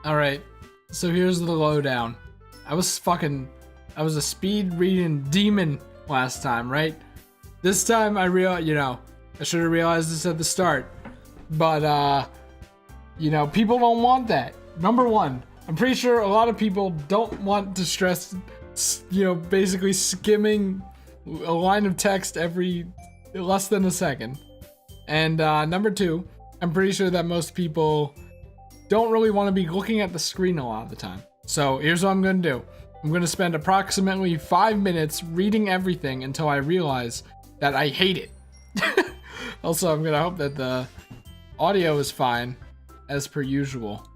Alright, so here's the lowdown. I was a speed reading demon last time, right? This time I should have realized this at the start. But, people don't want that. Number one, I'm pretty sure a lot of people don't want to stress, basically skimming a line of text every less than a second. And number two, I'm pretty sure that most people don't really want to be looking at the screen a lot of the time. So here's what I'm going to do. I'm going to spend approximately 5 minutes reading everything until I realize that I hate it. Also, I'm going to hope that the audio is fine, as per usual.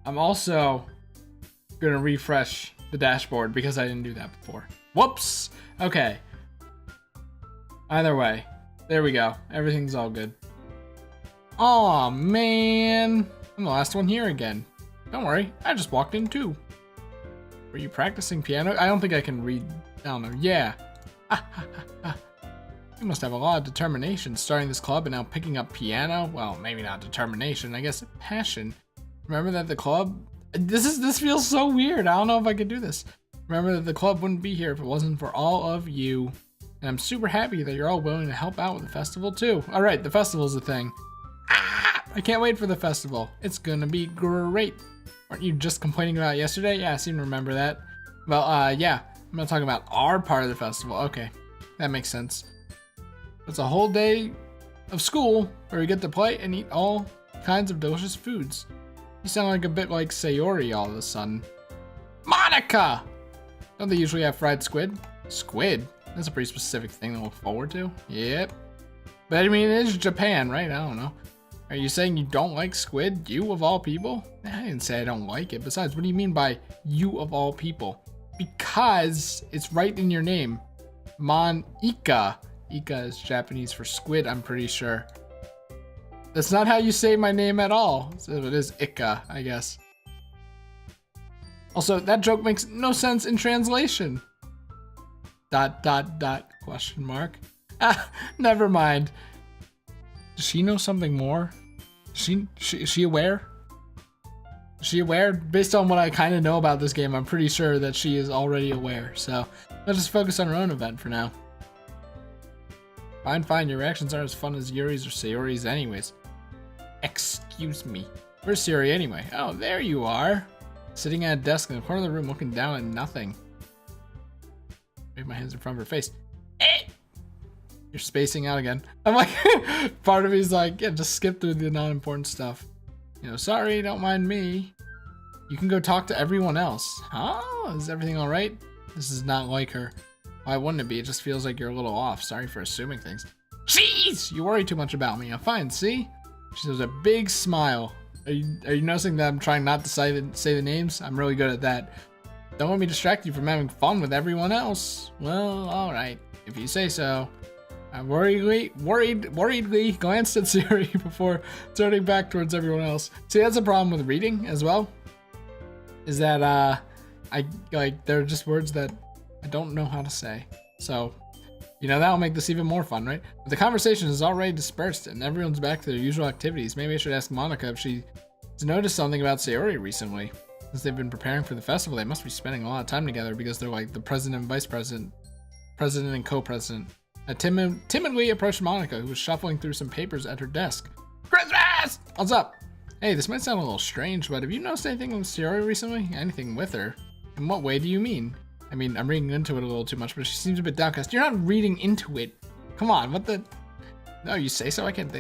I'm also going to refresh the dashboard because I didn't do that before. Whoops! Okay. Either way, there we go. Everything's all good. Aw, man. I'm the last one here again. Don't worry, I just walked in too. Were you practicing piano? I don't think I can read. I don't know. Yeah. You must have a lot of determination starting this club and now picking up piano. Well, maybe not determination. I guess passion. Remember that the club. This feels so weird. I don't know if I could do this. Remember that the club wouldn't be here if it wasn't for all of you. And I'm super happy that you're all willing to help out with the festival too. All right, the festival's a thing. I can't wait for the festival. It's gonna be great. Aren't you just complaining about it yesterday? Yeah, I seem to remember that. Well, yeah, I'm gonna talk about our part of the festival. Okay, that makes sense. It's a whole day of school where we get to play and eat all kinds of delicious foods. You sound like a bit like Sayori all of a sudden. Monica! Don't they usually have fried squid? Squid? That's a pretty specific thing to look forward to. Yep. But I mean, it is Japan, right? I don't know. Are you saying you don't like squid? You of all people? I didn't say I don't like it. Besides, what do you mean by you of all people? Because it's right in your name. Mon-ika. Ika is Japanese for squid, I'm pretty sure. That's not how you say my name at all. So it is Ika, I guess. Also, that joke makes no sense in translation. ... question mark. Ah, never mind. Does she know something more? Is she aware? Is she aware? Based on what I kind of know about this game, I'm pretty sure that she is already aware. So let's just focus on her own event for now. Fine. Your reactions aren't as fun as Yuri's or Sayori's anyways. Excuse me. Where's Sayori anyway? Oh, there you are. Sitting at a desk in the corner of the room looking down at nothing. Wave my hands in front of her face. You're spacing out again. I'm like, part of me's like, yeah, just skip through the non-important stuff. Sorry, don't mind me. You can go talk to everyone else. Huh? Is everything all right? This is not like her. Why wouldn't it be? It just feels like you're a little off. Sorry for assuming things. Jeez! You worry too much about me. I'm fine, see? She has a big smile. Are you noticing that I'm trying not to say the names? I'm really good at that. Don't let me distract you from having fun with everyone else. Well, alright. If you say so. I worriedly glanced at Sayori before turning back towards everyone else. See, that's a problem with reading as well. Is that there are just words that I don't know how to say. So, that'll make this even more fun, right? But the conversation is already dispersed and everyone's back to their usual activities. Maybe I should ask Monica if she's noticed something about Sayori recently. Since they've been preparing for the festival, they must be spending a lot of time together because they're like the president and vice president, president and co-president. I timidly approached Monica, who was shuffling through some papers at her desk. Christmas! What's up? Hey, this might sound a little strange, but have you noticed anything with Sayori recently? Anything with her? In what way do you mean? I mean, I'm reading into it a little too much, but she seems a bit downcast. You're not reading into it. Come on, what the... No, you say so? I can't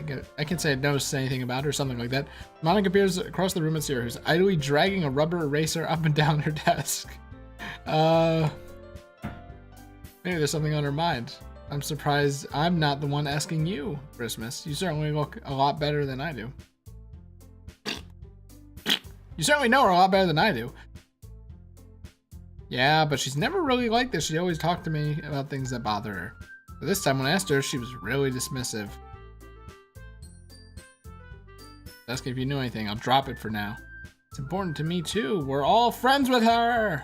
say I noticed anything about her or something like that. Monica appears across the room at Sayori, who's idly dragging a rubber eraser up and down her desk. Maybe there's something on her mind. I'm surprised I'm not the one asking you, Christmas. You certainly look a lot better than I do. You certainly know her a lot better than I do. Yeah, but she's never really like this. She always talked to me about things that bother her. But this time when I asked her, she was really dismissive. Ask if you knew anything. I'll drop it for now. It's important to me too. We're all friends with her.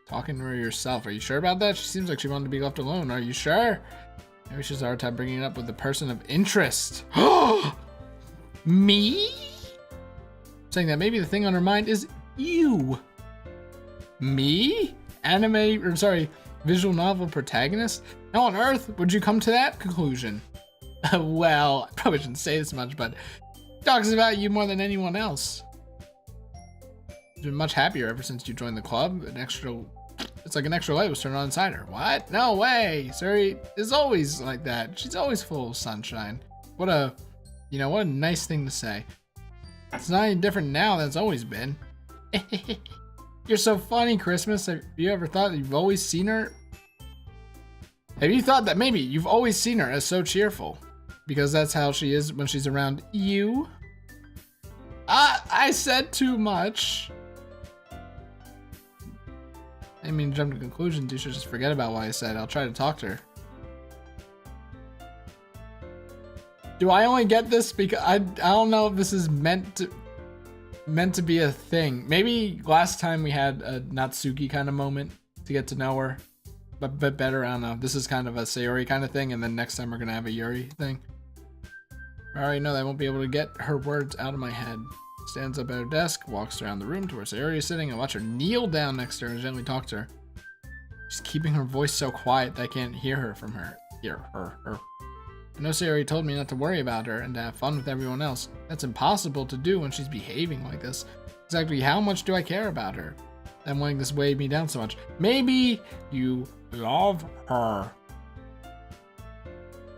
Talking to her yourself. Are you sure about that? She seems like she wanted to be left alone. Are you sure? Maybe she has a hard time bringing it up with the person of interest. Me? saying that maybe the thing on her mind is you. Me? Visual novel protagonist? How on earth would you come to that conclusion? Well, I probably shouldn't say this much, but it talks about you more than anyone else. She's been much happier ever since you joined the club. It's like an extra light was turned on inside her. What? No way. Sayori is always like that. She's always full of sunshine. What a nice thing to say. It's not any different now than it's always been. You're so funny, Christmas. Have you ever thought that you've always seen her? Have you thought that maybe you've always seen her as so cheerful? Because that's how she is when she's around you? I said too much. I mean, jump to conclusions. You should just forget about what I said. I'll try to talk to her. Do I only get this because I don't know if this is meant to be a thing. Maybe last time we had a Natsuki kind of moment to get to know her, but better. I don't know. This is kind of a Sayori kind of thing, and then next time we're gonna have a Yuri thing. I already know that I won't be able to get her words out of my head. Stands up at her desk, walks around the room to where Sayori is sitting, and watch her kneel down next to her and gently talk to her. She's keeping her voice so quiet that I can't hear her from her. I know Sayori told me not to worry about her and to have fun with everyone else. That's impossible to do when she's behaving like this. Exactly how much do I care about her? That wanting this weighed me down so much. Maybe you love her.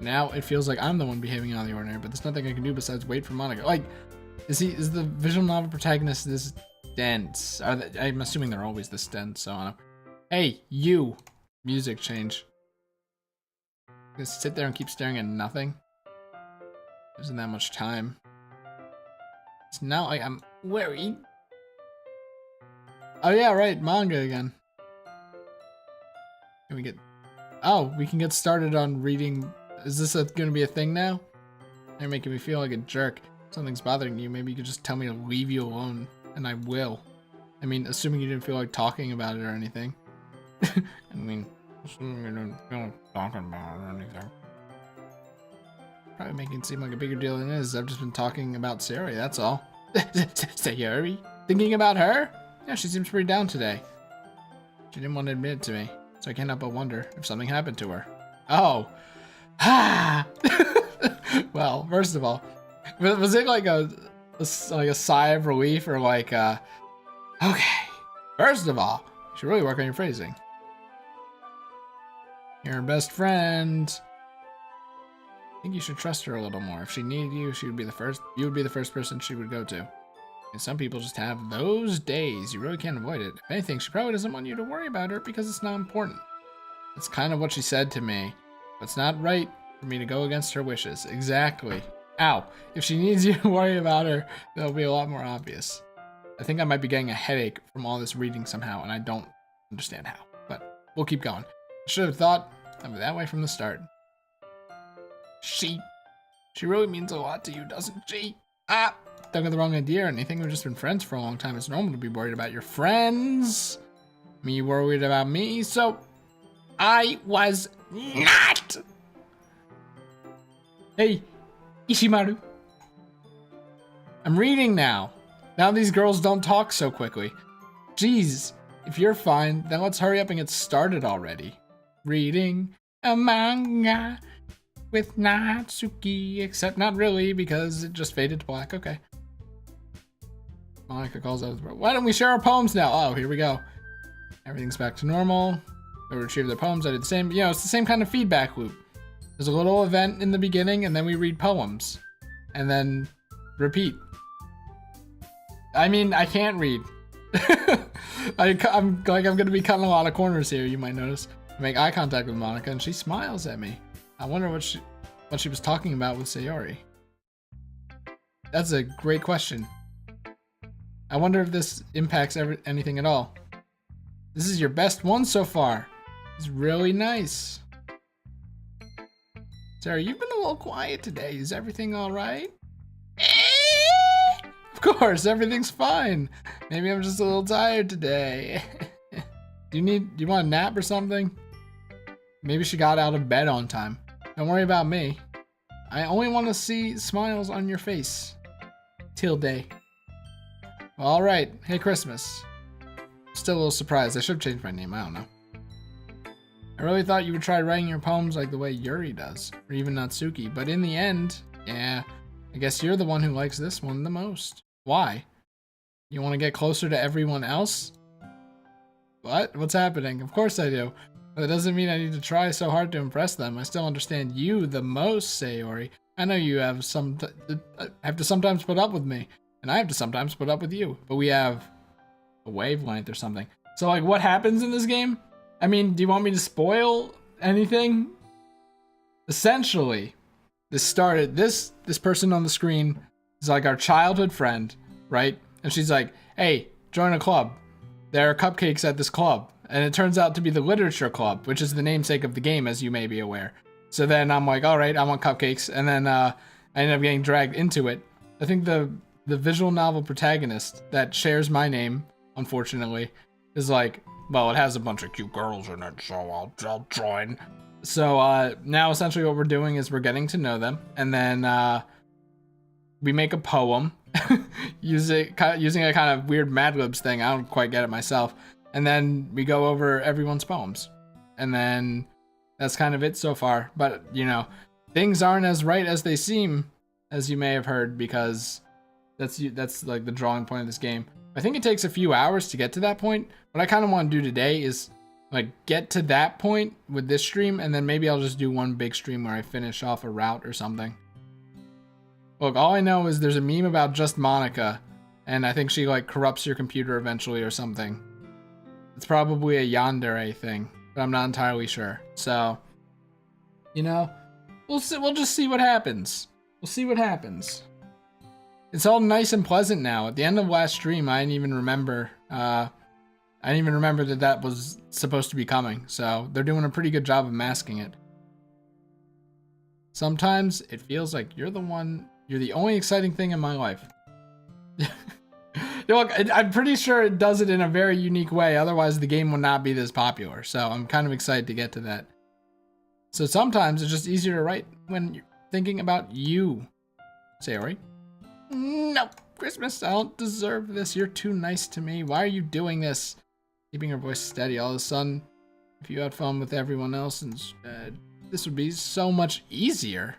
Now it feels like I'm the one behaving out of the ordinary, but there's nothing I can do besides wait for Monica. Like, is the visual novel protagonist this dense? I'm assuming they're always this dense, so I don't know. Hey, you! Music change. Just sit there and keep staring at nothing. There isn't that much time. It's not like I'm worried. Oh yeah, right, manga again. Can we get... Oh, we can get started on reading... Is this gonna be a thing now? You're making me feel like a jerk. If something's bothering you, maybe you could just tell me to leave you alone, and I will. I mean, assuming you didn't feel like talking about it or anything. I mean, assuming you didn't feel like talking about it or anything. Probably making it seem like a bigger deal than it is. I've just been talking about Sayori, that's all. Sayori? Thinking about her? Yeah, she seems pretty down today. She didn't want to admit it to me, so I can't help but wonder if something happened to her. Oh. Well, first of all, was it like a sigh of relief or like, okay, first of all, you should really work on your phrasing. You're her best friend. I think you should trust her a little more. If she needed you, you would be the first person she would go to. And some people just have those days. You really can't avoid it. If anything, she probably doesn't want you to worry about her because it's not important. That's kind of what she said to me. But it's not right for me to go against her wishes. Exactly. Ow. If she needs you to worry about her, that'll be a lot more obvious. I think I might be getting a headache from all this reading somehow, and I don't understand how. But we'll keep going. I should have thought of it that way from the start. She really means a lot to you, doesn't she? Don't get the wrong idea or anything. We've just been friends for a long time. It's normal to be worried about your friends. Me worried about me, so I was not. Hey, Ishimaru. I'm reading now. Now these girls don't talk so quickly. Jeez, if you're fine, then let's hurry up and get started already. Reading a manga with Natsuki, except not really because it just faded to black. Okay. Monica calls out, why don't we share our poems now? Oh, here we go. Everything's back to normal. They retrieve their poems. I did the same. You know, it's the same kind of feedback loop. There's a little event in the beginning, and then we read poems. And then repeat. I mean, I can't read. I'm going to be cutting a lot of corners here, you might notice. I make eye contact with Monica, and she smiles at me. I wonder what she was talking about with Sayori. That's a great question. I wonder if this impacts anything at all. This is your best one so far. It's really nice. Sarah, you've been a little quiet today. Is everything all right? Of course, everything's fine. Maybe I'm just a little tired today. Do you want a nap or something? Maybe she got out of bed on time. Don't worry about me. I only want to see smiles on your face. Tilde. Well, all right. Hey, Christmas. Still a little surprised. I should have changed my name. I don't know. I really thought you would try writing your poems like the way Yuri does, or even Natsuki, but in the end, yeah, I guess you're the one who likes this one the most. Why? You want to get closer to everyone else? What? What's happening? Of course I do. But that doesn't mean I need to try so hard to impress them. I still understand you the most, Sayori. I know you have have to sometimes put up with me, and I have to sometimes put up with you. But we have a wavelength or something. So, like, what happens in this game? I mean, do you want me to spoil anything? Essentially, this person on the screen is like our childhood friend, right? And she's like, hey, join a club. There are cupcakes at this club. And it turns out to be the literature club, which is the namesake of the game, as you may be aware. So then I'm like, all right, I want cupcakes. And then I ended up getting dragged into it. I think the visual novel protagonist that shares my name, unfortunately, is like, well, it has a bunch of cute girls in it, so I'll join. So now essentially what we're doing is we're getting to know them, and then we make a poem using a kind of weird Mad Libs thing. I don't quite get it myself. And then we go over everyone's poems. And then that's kind of it so far. But, you know, things aren't as right as they seem, as you may have heard, because that's like the drawing point of this game. I think it takes a few hours to get to that point. What I kind of want to do today is like get to that point with this stream, and then maybe I'll just do one big stream where I finish off a route or something. Look, all I know is there's a meme about just Monica, and I think she like corrupts your computer eventually or something. It's probably a yandere thing, but I'm not entirely sure. So, you know, we'll just see what happens. We'll see what happens. It's all nice and pleasant now. At the end of last stream, I didn't even remember that was supposed to be coming. So they're doing a pretty good job of masking it. Sometimes it feels like you're the only exciting thing in my life. Look, I'm pretty sure it does it in a very unique way. Otherwise, the game would not be this popular. So I'm kind of excited to get to that. So sometimes it's just easier to write when you're thinking about you, Sayori. No, Christmas, I don't deserve this. You're too nice to me. Why are you doing this? Keeping her voice steady. All of a sudden, if you had fun with everyone else instead, this would be so much easier.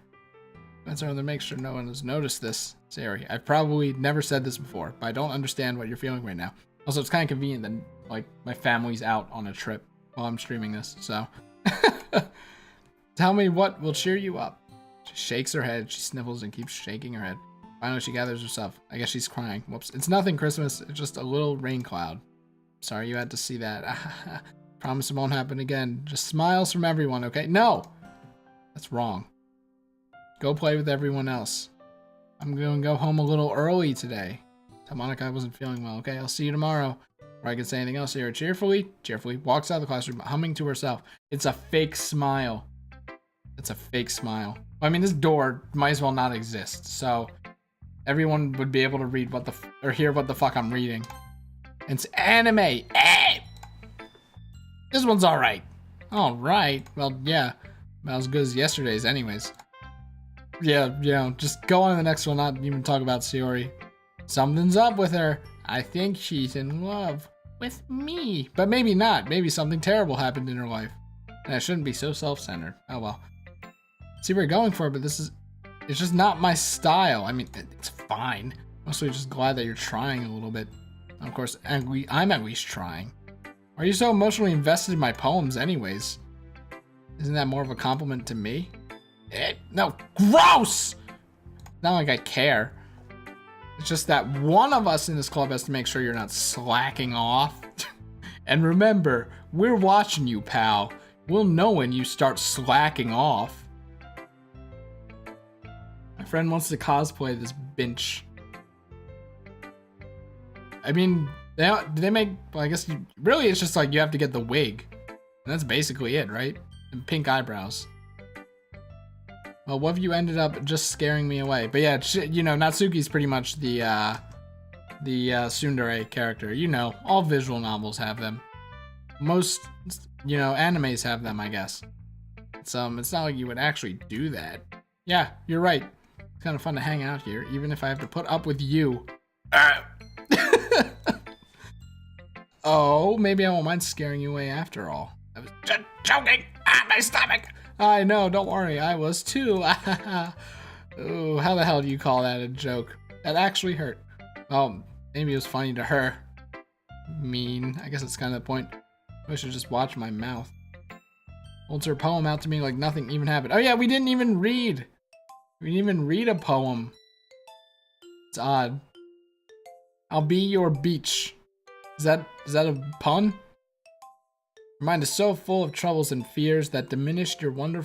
That's rather make sure no one has noticed this, Sayori. I've probably never said this before, but I don't understand what you're feeling right now. Also, it's kind of convenient that like my family's out on a trip while I'm streaming this, so. Tell me what will cheer you up. She shakes her head, she sniffles and keeps shaking her head. Finally, she gathers herself. I guess she's crying. Whoops. It's nothing, Christmas. It's just a little rain cloud. Sorry you had to see that. Promise it won't happen again. Just smiles from everyone, okay? No! That's wrong. Go play with everyone else. I'm going to go home a little early today. Tell Monica I wasn't feeling well, okay? I'll see you tomorrow. Or I can say anything else here. Cheerfully, walks out of the classroom, humming to herself. It's a fake smile. It's a fake smile. I mean, this door might as well not exist, so everyone would be able to read or hear what the fuck I'm reading. It's anime. Hey! This one's alright. Alright. Well, yeah. About as good as yesterday's anyways. Yeah, you know, just go on to the next one, not even talk about Sayori. Something's up with her. I think she's in love with me. But maybe not. Maybe something terrible happened in her life. And I shouldn't be so self-centered. Oh well. See what you're going for, but it's just not my style. I mean, it's fine. Mostly just glad that you're trying a little bit. Of course, I'm at least trying. Are you so emotionally invested in my poems anyways? Isn't that more of a compliment to me? No, gross! Not like I care. It's just that one of us in this club has to make sure you're not slacking off. And remember, we're watching you, pal. We'll know when you start slacking off. My friend wants to cosplay this bench. I mean, do they make, well, I guess, really it's just like you have to get the wig. And that's basically it, right? And pink eyebrows. Well, what if you ended up just scaring me away? But yeah, you know, Natsuki's pretty much the tsundere character. You know, all visual novels have them. Most, you know, animes have them, I guess. It's not like you would actually do that. Yeah, you're right. It's kind of fun to hang out here, even if I have to put up with you. Oh, maybe I won't mind scaring you away after all. I was just joking. Ah, my stomach. I know, don't worry, I was too. Oh, how the hell do you call that a joke? That actually hurt. Oh, maybe it was funny to her. Mean. I guess that's kind of the point. I should just watch my mouth. Holds her poem out to me like nothing even happened. Oh yeah, we didn't even read. We didn't even read a poem. It's odd. I'll be your beach. Is that a pun? Your mind is so full of troubles and fears that diminished your wonder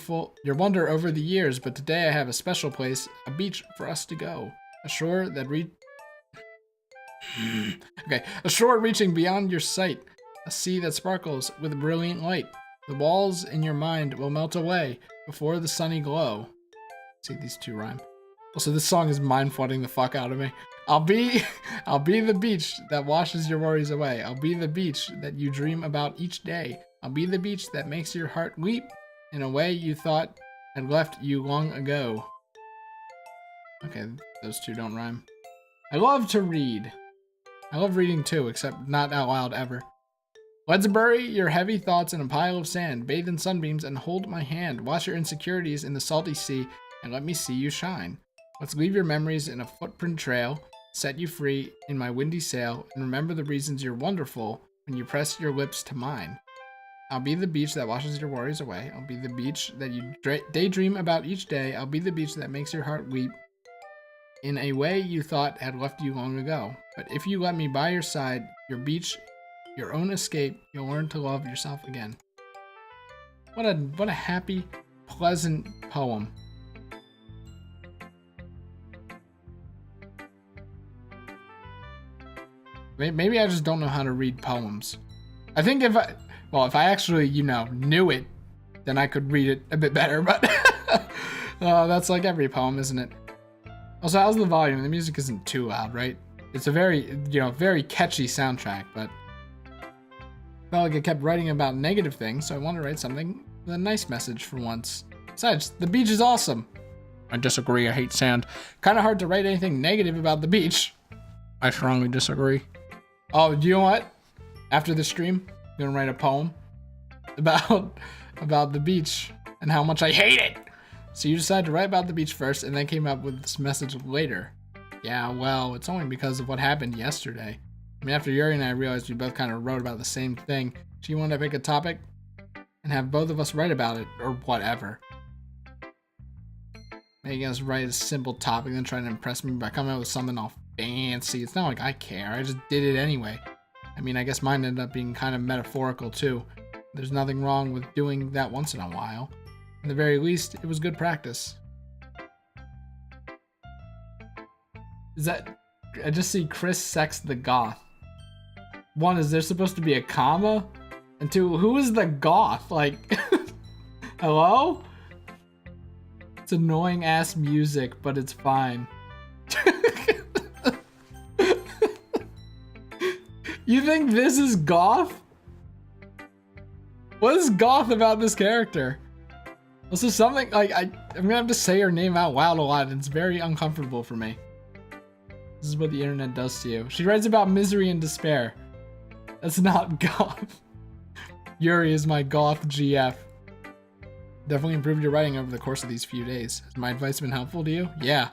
over the years, but today I have a special place, a beach for us to go. A shore that a shore reaching beyond your sight. A sea that sparkles with a brilliant light. The walls in your mind will melt away before the sunny glow. Let's see, these two rhyme. Also, this song is mind-flooding the fuck out of me. I'll be the beach that washes your worries away. I'll be the beach that you dream about each day. I'll be the beach that makes your heart leap in a way you thought had left you long ago. Okay, those two don't rhyme. I love to read. I love reading too, except not out loud ever. Let's bury your heavy thoughts in a pile of sand, bathe in sunbeams, and hold my hand. Wash your insecurities in the salty sea, and let me see you shine. Let's leave your memories in a footprint trail, set you free in my windy sail, and remember the reasons you're wonderful when you press your lips to mine. I'll be the beach that washes your worries away. I'll be the beach that you daydream about each day. I'll be the beach that makes your heart weep in a way you thought had left you long ago. But if you let me by your side, your beach, your own escape, you'll learn to love yourself again. What a happy, pleasant poem. Maybe I just don't know how to read poems. I think if I actually, knew it, then I could read it a bit better, but that's like every poem, isn't it? Also, how's the volume? The music isn't too loud, right? It's a very, very catchy soundtrack, but I felt like I kept writing about negative things, so I want to write something with a nice message for once. Besides, the beach is awesome. I disagree, I hate sand. Kind of hard to write anything negative about the beach. I strongly disagree. Oh, do you know what? After the stream, I'm gonna write a poem about the beach and how much I hate it. So you decided to write about the beach first and then came up with this message later. Yeah, well, it's only because of what happened yesterday. I mean, after Yuri and I realized we both kind of wrote about the same thing, she wanted to pick a topic and have both of us write about it, or whatever. Making us write a simple topic and then trying to impress me by coming up with something all fancy. It's not like I care, I just did it anyway. I mean, I guess mine ended up being kind of metaphorical too. There's nothing wrong with doing that once in a while. At the very least, it was good practice. Is that... I just see Chris Sex the Goth. One, is there supposed to be a comma? And two, who is the goth? Like, hello? It's annoying ass music, but it's fine. You think this is goth? What is goth about this character? This is something like I'm gonna have to say her name out loud a lot, and it's very uncomfortable for me. This is what the internet does to you. She writes about misery and despair. That's not goth. Yuri is my goth GF. Definitely improved your writing over the course of these few days. Has my advice been helpful to you? Yeah.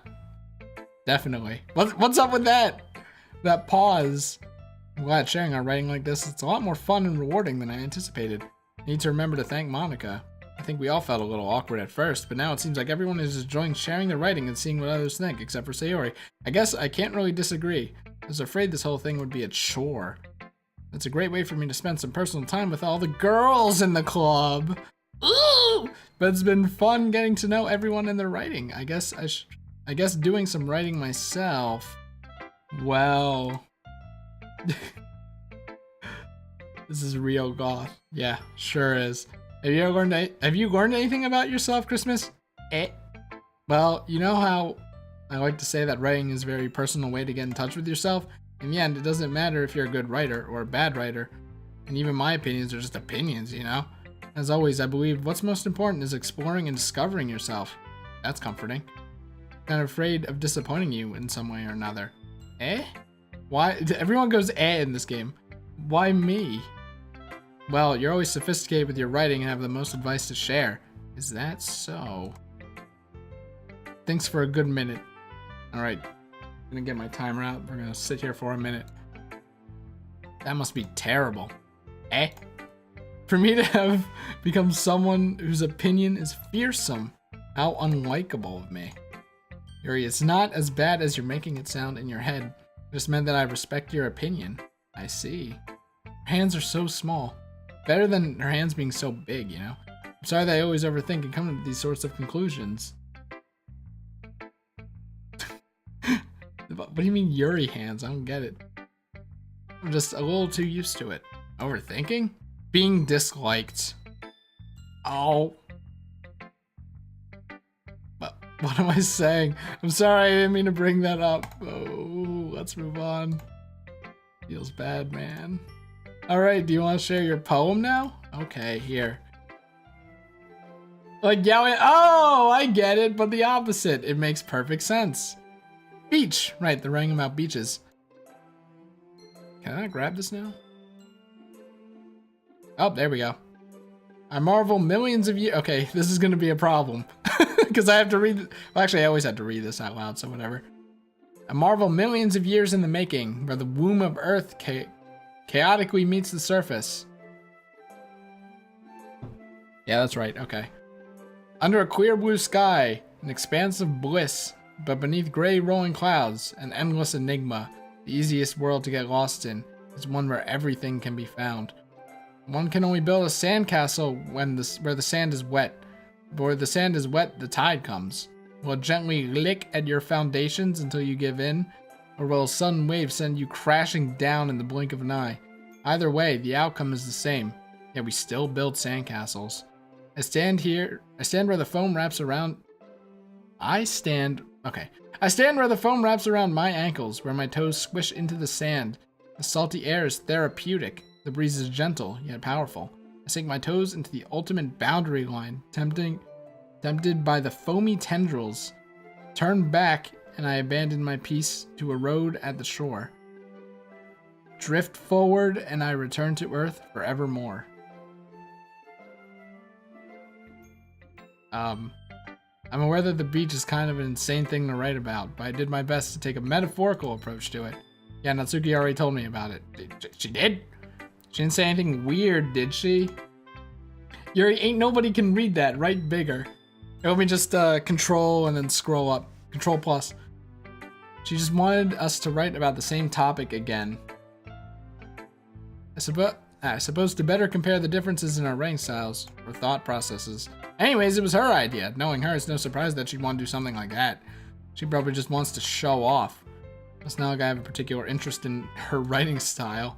Definitely. What's up with that? That pause. I'm glad sharing our writing like this. It's a lot more fun and rewarding than I anticipated. I need to remember to thank Monica. I think we all felt a little awkward at first, but now it seems like everyone is enjoying sharing their writing and seeing what others think, except for Sayori. I guess I can't really disagree. I was afraid this whole thing would be a chore. It's a great way for me to spend some personal time with all the girls in the club. Ooh! But it's been fun getting to know everyone in their writing. I guess doing some writing myself. Well, this is real goth. Yeah, sure is. Have you learned anything about yourself, Christmas? Well, you know how I like to say that writing is a very personal way to get in touch with yourself? In the end, it doesn't matter if you're a good writer or a bad writer. And even my opinions are just opinions, you know? As always, I believe what's most important is exploring and discovering yourself. That's comforting. Kind of afraid of disappointing you in some way or another. Why? Everyone goes in this game. Why me? Well, you're always sophisticated with your writing and have the most advice to share. Is that so? Thanks for a good minute. Alright, I'm gonna get my timer out. We're gonna sit here for a minute. That must be terrible. Eh? For me to have become someone whose opinion is fearsome. How unlikable of me. Yuri, it's not as bad as you're making it sound in your head. It just meant that I respect your opinion. I see. Her hands are so small. Better than her hands being so big, you know? I'm sorry that I always overthink and come to these sorts of conclusions. What do you mean Yuri hands? I don't get it. I'm just a little too used to it. Overthinking? Being disliked. Oh. What am I saying? I'm sorry, I didn't mean to bring that up. Oh, let's move on. Feels bad, man. Alright, do you want to share your poem now? Okay, here. Like yelling, oh, I get it, but the opposite. It makes perfect sense. Beach. Right, they're writing about beaches. Can I grab this now? Oh, there we go. I marvel millions of years. Okay, this is going to be a problem. Because I have to read. Well, actually, I always had to read this out loud, so whatever. I marvel millions of years in the making, where the womb of Earth chaotically meets the surface. Yeah, that's right. Okay. Under a clear blue sky, an expanse of bliss, but beneath gray rolling clouds, an endless enigma. The easiest world to get lost in is one where everything can be found. One can only build a sandcastle where the sand is wet. But where the sand is wet, the tide comes. Will it gently lick at your foundations until you give in? Or will a sudden wave send you crashing down in the blink of an eye? Either way, the outcome is the same. Yet we still build sandcastles. I stand where the foam wraps around... I stand where the foam wraps around my ankles, where my toes squish into the sand. The salty air is therapeutic. The breeze is gentle, yet powerful. I sink my toes into the ultimate boundary line, tempted by the foamy tendrils. Turn back, and I abandon my peace to erode at the shore. Drift forward, and I return to Earth forevermore. I'm aware that the beach is kind of an insane thing to write about, but I did my best to take a metaphorical approach to it. Yeah, Natsuki already told me about it. She did? She didn't say anything weird, did she? Yuri, ain't nobody can read that. Write bigger. Let me just control and then scroll up. Control plus. She just wanted us to write about the same topic again. I suppose to better compare the differences in our writing styles or thought processes. Anyways, it was her idea. Knowing her, it's no surprise that she'd want to do something like that. She probably just wants to show off. It's not like I have a particular interest in her writing style.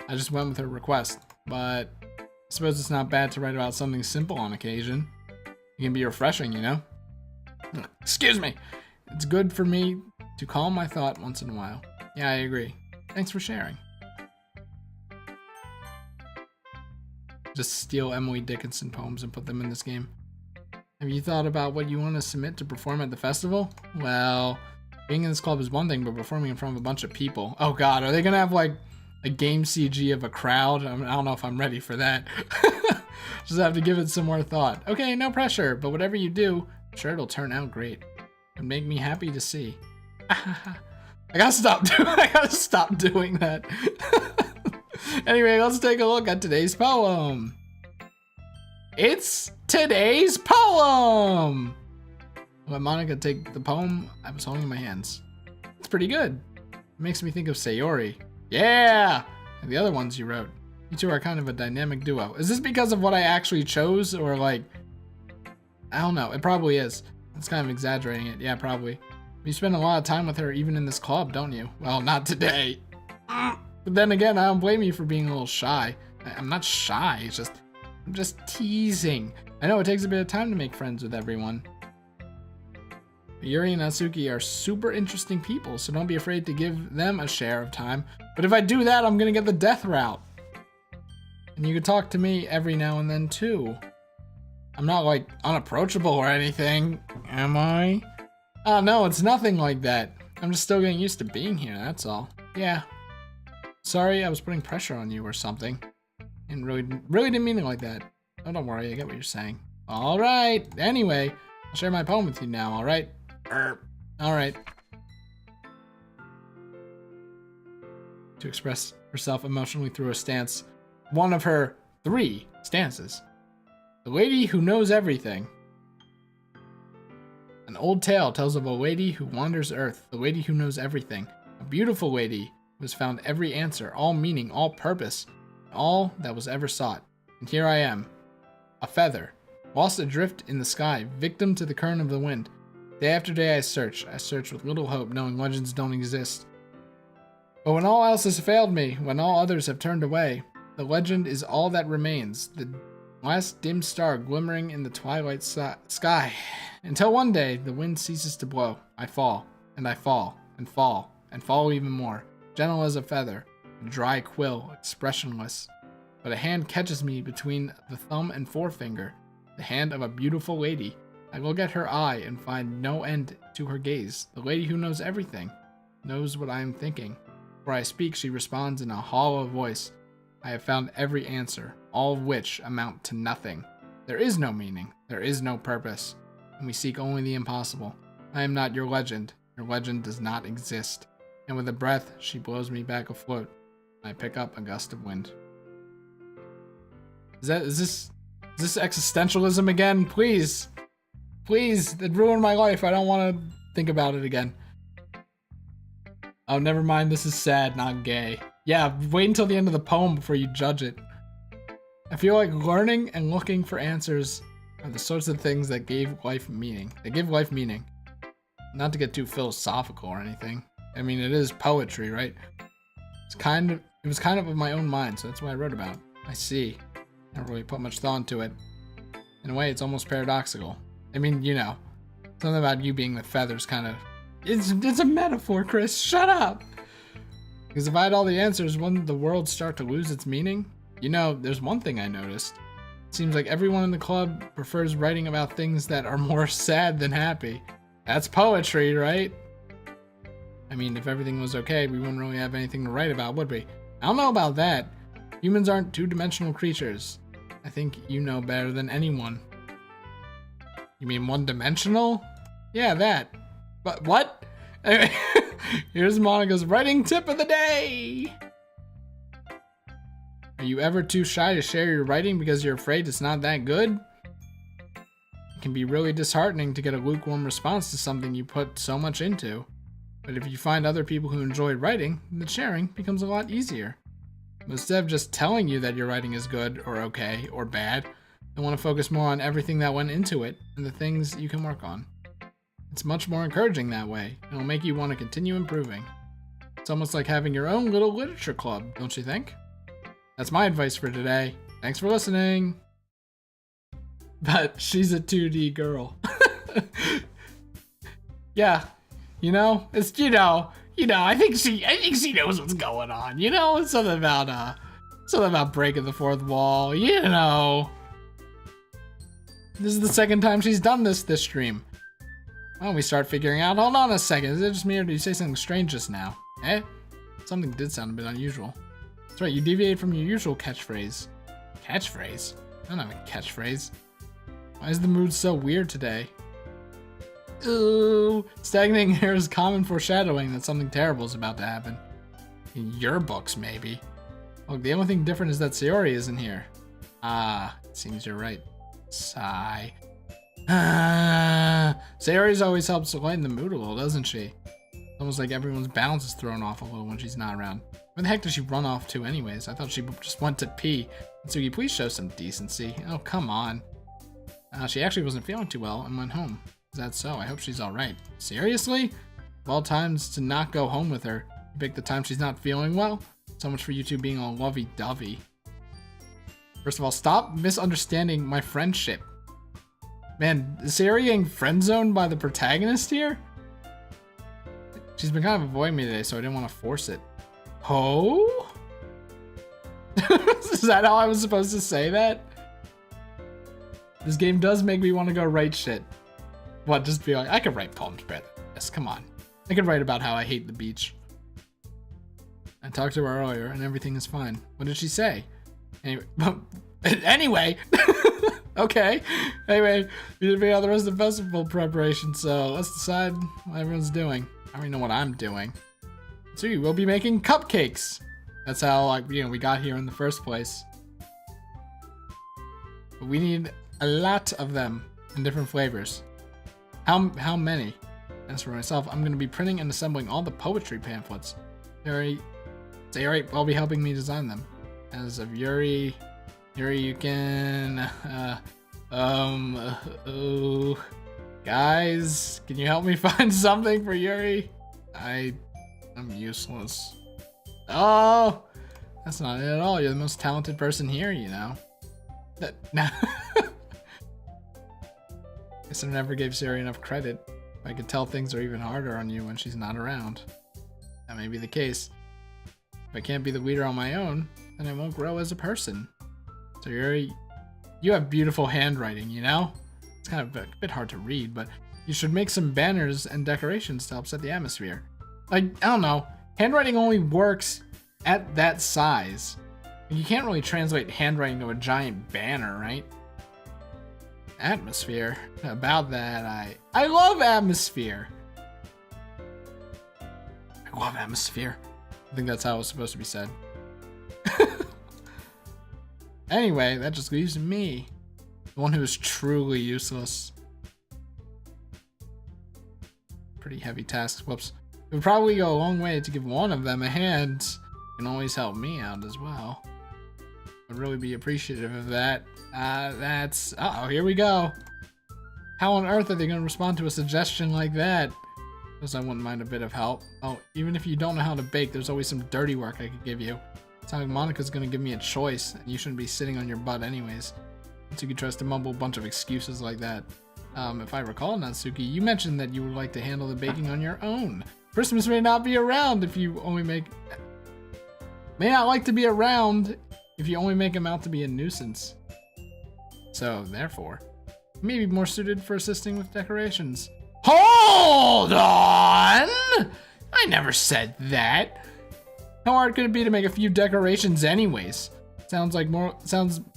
I just went with her request, but I suppose it's not bad to write about something simple on occasion. It can be refreshing, you know? Excuse me! It's good for me to calm my thought once in a while. Yeah, I agree. Thanks for sharing. Just steal Emily Dickinson poems and put them in this game. Have you thought about what you want to submit to perform at the festival? Well, being in this club is one thing, but performing in front of a bunch of people. Oh god, are they gonna have like a game CG of a crowd? I don't know if I'm ready for that. Just have to give it some more thought. Okay, no pressure, but whatever you do, I'm sure it'll turn out great. It'd make me happy to see. I gotta stop doing that. Anyway, let's take a look at today's poem. It's today's poem! Let Monica take the poem I was holding in my hands. It's pretty good. It makes me think of Sayori. Yeah! And the other ones you wrote. You two are kind of a dynamic duo. Is this because of what I actually chose, or like... I don't know. It probably is. It's kind of exaggerating it. Yeah, probably. You spend a lot of time with her even in this club, don't you? Well, not today. But then again, I don't blame you for being a little shy. I'm not shy, it's just... I'm just teasing. I know it takes a bit of time to make friends with everyone. Yuri and Natsuki are super interesting people, so don't be afraid to give them a share of time. But if I do that, I'm gonna get the death route. And you can talk to me every now and then too. I'm not like unapproachable or anything, am I? Oh no, it's nothing like that. I'm just still getting used to being here, that's all. Yeah. Sorry I was putting pressure on you or something. And really didn't mean it like that. Oh, don't worry, I get what you're saying. All right. Anyway, I'll share my poem with you now. All right. All right. To express herself emotionally through a stance, one of her 3 stances. The lady who knows everything. An old tale tells of a lady who wanders earth, the lady who knows everything. A beautiful lady who has found every answer, all meaning, all purpose, all that was ever sought. And here I am, a feather, lost adrift in the sky, victim to the current of the wind. Day after day I search with little hope, knowing legends don't exist. But when all else has failed me, when all others have turned away, the legend is all that remains, the last dim star glimmering in the twilight sky. Until one day, the wind ceases to blow. I fall, and I fall, and fall, and fall even more, gentle as a feather, a dry quill, expressionless. But a hand catches me between the thumb and forefinger, the hand of a beautiful lady. I look at her eye and find no end to her gaze. The lady who knows everything, knows what I am thinking. Before I speak, she responds in a hollow voice. I have found every answer, all of which amount to nothing. There is no meaning, there is no purpose, and we seek only the impossible. I am not your legend does not exist. And with a breath, she blows me back afloat. I pick up a gust of wind. Is this existentialism again? Please, it ruined my life. I don't want to think about it again. Oh, never mind. This is sad, not gay. Yeah, wait until the end of the poem before you judge it. I feel like learning and looking for answers are the sorts of things that give life meaning. They give life meaning. Not to get too philosophical or anything. I mean, it is poetry, right? It was kind of my own mind, so that's what I wrote about. I see. I don't really put much thought into it. In a way, it's almost paradoxical. I mean, you know, something about you being the feathers kind of... It's a metaphor, Chris. Shut up! Because if I had all the answers, wouldn't the world start to lose its meaning? You know, there's one thing I noticed. It seems like everyone in the club prefers writing about things that are more sad than happy. That's poetry, right? I mean, if everything was okay, we wouldn't really have anything to write about, would we? I don't know about that. Humans aren't two-dimensional creatures. I think you know better than anyone. You mean one-dimensional? Yeah, that. But what? Anyway, here's Monica's writing tip of the day. Are you ever too shy to share your writing because you're afraid it's not that good? It can be really disheartening to get a lukewarm response to something you put so much into. But if you find other people who enjoy writing, the sharing becomes a lot easier. But instead of just telling you that your writing is good or okay or bad, I want to focus more on everything that went into it and the things you can work on. It's much more encouraging that way. It'll make you want to continue improving. It's almost like having your own little literature club, don't you think? That's my advice for today. Thanks for listening. But she's a 2D girl. Yeah, you know, it's I think she knows what's going on. You know, it's something about breaking the fourth wall. You know, this is the second time she's done this stream. Why don't we start figuring out? Hold on a second. Is it just me or did you say something strange just now? Eh? Something did sound a bit unusual. That's right, you deviated from your usual catchphrase. Catchphrase? I don't have a catchphrase. Why is the mood so weird today? Ooh, stagnating hair is common foreshadowing that something terrible is about to happen. In your books, maybe. Look, the only thing different is that Sayori isn't here. Ah, it seems you're right. Sigh. Sayori's always helps to lighten the mood a little, doesn't she? It's almost like everyone's balance is thrown off a little when she's not around. Where the heck does she run off to anyways? I thought she just went to pee. Mitsuki, please show some decency. Oh, come on. She actually wasn't feeling too well and went home. Is that so? I hope she's alright. Seriously? Of all times to not go home with her, you pick the time she's not feeling well? So much for you two being all lovey-dovey. First of all, stop misunderstanding my friendship. Man, is Sayori getting friend-zoned by the protagonist here? She's been kind of avoiding me today, so I didn't want to force it. Oh? Is that how I was supposed to say that? This game does make me want to go write shit. What, just be like, I could write poems better than this, come on. I could write about how I hate the beach. I talked to her earlier, and everything is fine. What did she say? Anyway. Okay. Anyway, we did figure out the rest of the festival preparation, so let's decide what everyone's doing. I already know what I'm doing. So we'll be making cupcakes. That's how, like, you know, we got here in the first place. But we need a lot of them in different flavors. How many? As for myself, I'm going to be printing and assembling all the poetry pamphlets. Yuri, I'll be helping me design them. As of Yuri, you can, guys, can you help me find something for Yuri? I'm useless. Oh, that's not it at all. You're the most talented person here, you know. Nah. Guess I never gave Siri enough credit. I could tell things are even harder on you when she's not around. That may be the case. If I can't be the leader on my own, then I won't grow as a person. So you have beautiful handwriting, you know? It's kind of a bit hard to read, but you should make some banners and decorations to help set the atmosphere. Like, I don't know. Handwriting only works at that size. You can't really translate handwriting to a giant banner, right? Atmosphere. About that, I love atmosphere. I love atmosphere. I think that's how it was supposed to be said. Anyway, that just leaves me. The one who is truly useless. Pretty heavy tasks. Whoops. It would probably go a long way to give one of them a hand. You can always help me out as well. I'd really be appreciative of that. Uh-oh, here we go. How on earth are they going to respond to a suggestion like that? Because I wouldn't mind a bit of help. Oh, even if you don't know how to bake, there's always some dirty work I could give you. It's not like Monika's going to give me a choice, and you shouldn't be sitting on your butt anyways. Natsuki tries to mumble a bunch of excuses like that. If I recall, Natsuki, you mentioned that you would like to handle the baking on your own. Christmas may not be around if you only make... May not like to be around if you only make him out to be a nuisance. So, therefore, he may be more suited for assisting with decorations. Hold on! I never said that. How hard could it be to make a few decorations anyways? Sounds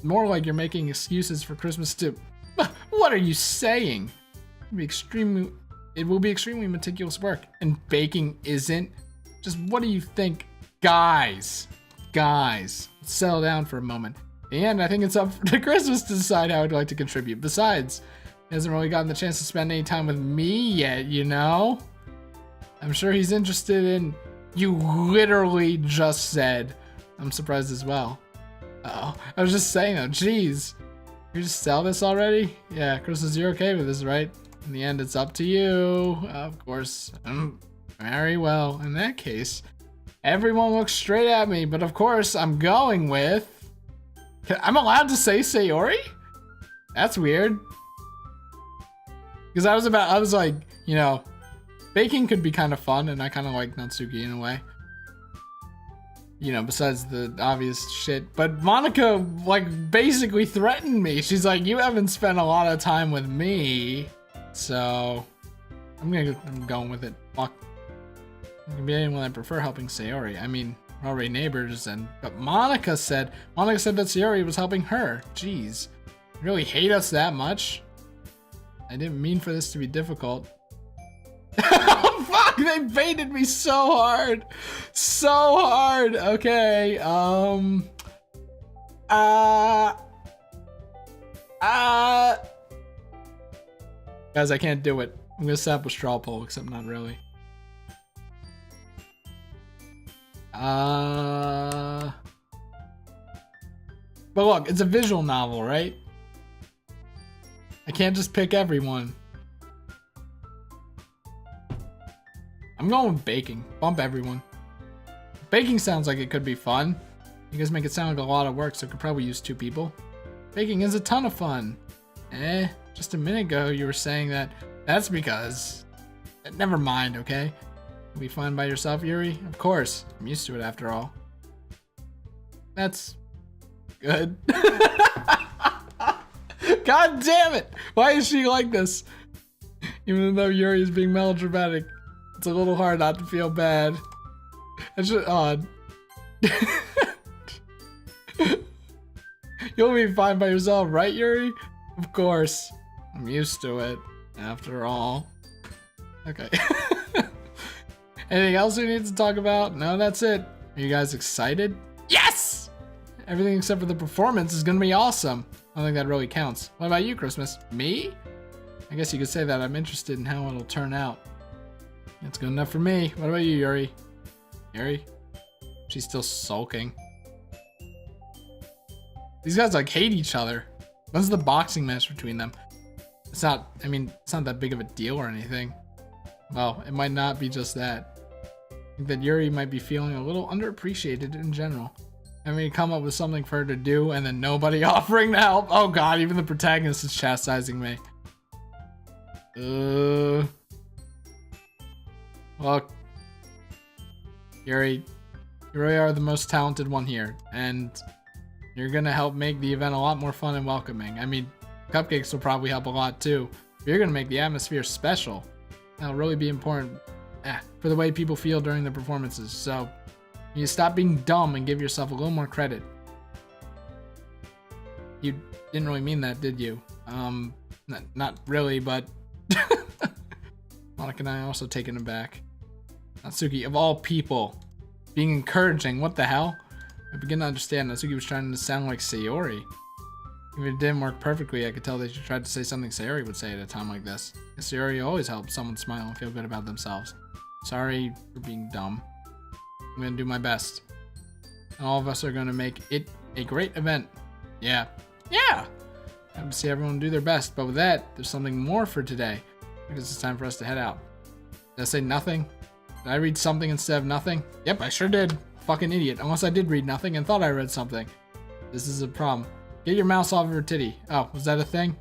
more like you're making excuses for Christmas too. What are you saying? It will be extremely meticulous work, and baking isn't. Just what do you think? Guys, settle down for a moment. In the end, I think it's up to Christmas to decide how he'd like to contribute. Besides, he hasn't really gotten the chance to spend any time with me yet, you know? I'm sure he's interested in... You literally just said. I'm surprised as well. Uh-oh. I was just saying though, jeez. You just sell this already? Yeah, Christmas, you're okay with this, right? In the end, it's up to you. Of course. Very well. In that case, everyone looks straight at me, but of course, I'm going with... I'm allowed to say Sayori? That's weird. Because I was like, you know, baking could be kind of fun, and I kind of like Natsuki in a way. You know, besides the obvious shit. But Monika, like, basically threatened me. She's like, you haven't spent a lot of time with me. So, I'm going with it. Fuck. I can be anyone I prefer helping Sayori. I mean, we're already neighbors, but Monika said that Sayori was helping her. Jeez. You really hate us that much? I didn't mean for this to be difficult. Oh, fuck! They baited me so hard! So hard! Okay, Guys, I can't do it. I'm gonna set up a straw poll, except not really. But look, it's a visual novel, right? I can't just pick everyone. I'm going with baking. Bump everyone. Baking sounds like it could be fun. You guys make it sound like a lot of work, so it could probably use 2 people. Baking is a ton of fun. Just a minute ago you were saying that. That's because... Never mind, okay? You'll be fine by yourself, Yuri? Of course. I'm used to it after all. That's... good. God damn it! Why is she like this? Even though Yuri is being melodramatic, it's a little hard not to feel bad. It's just odd. You'll be fine by yourself, right, Yuri? Of course. I'm used to it, after all. Okay. Anything else we need to talk about? No, that's it. Are you guys excited? Yes! Everything except for the performance is gonna be awesome. I don't think that really counts. What about you, Christmas? Me? I guess you could say that I'm interested in how it'll turn out. That's good enough for me. What about you, Yuri? Yuri? She's still sulking. These guys like hate each other. When's the boxing match between them? It's not, I mean, it's not that big of a deal or anything. Well, it might not be just that. I think that Yuri might be feeling a little underappreciated in general. I mean, come up with something for her to do and then nobody offering to help. Oh god, even the protagonist is chastising me. Look. Yuri, you really are the most talented one here, and you're gonna help make the event a lot more fun and welcoming. I mean, cupcakes will probably help a lot too, but you're gonna make the atmosphere special. That'll really be important for the way people feel during the performances, so you stop being dumb and give yourself a little more credit. You didn't really mean that, did you? Not really, but Monica and I are also taken aback. Natsuki, of all people, being encouraging, what the hell? I begin to understand. Natsuki was trying to sound like Sayori. Even if it didn't work perfectly, I could tell that she tried to say something Sayori would say at a time like this. Sayori always helps someone smile and feel good about themselves. Sorry for being dumb. I'm gonna do my best. And all of us are gonna make it a great event. Yeah. Yeah! Happy to see everyone do their best, but with that, there's something more for today. Because it's time for us to head out. Did I say nothing? Did I read something instead of nothing? Yep, I sure did. Fucking idiot. Unless I did read nothing and thought I read something. This is a problem. Get your mouse off of her titty. Oh, was that a thing?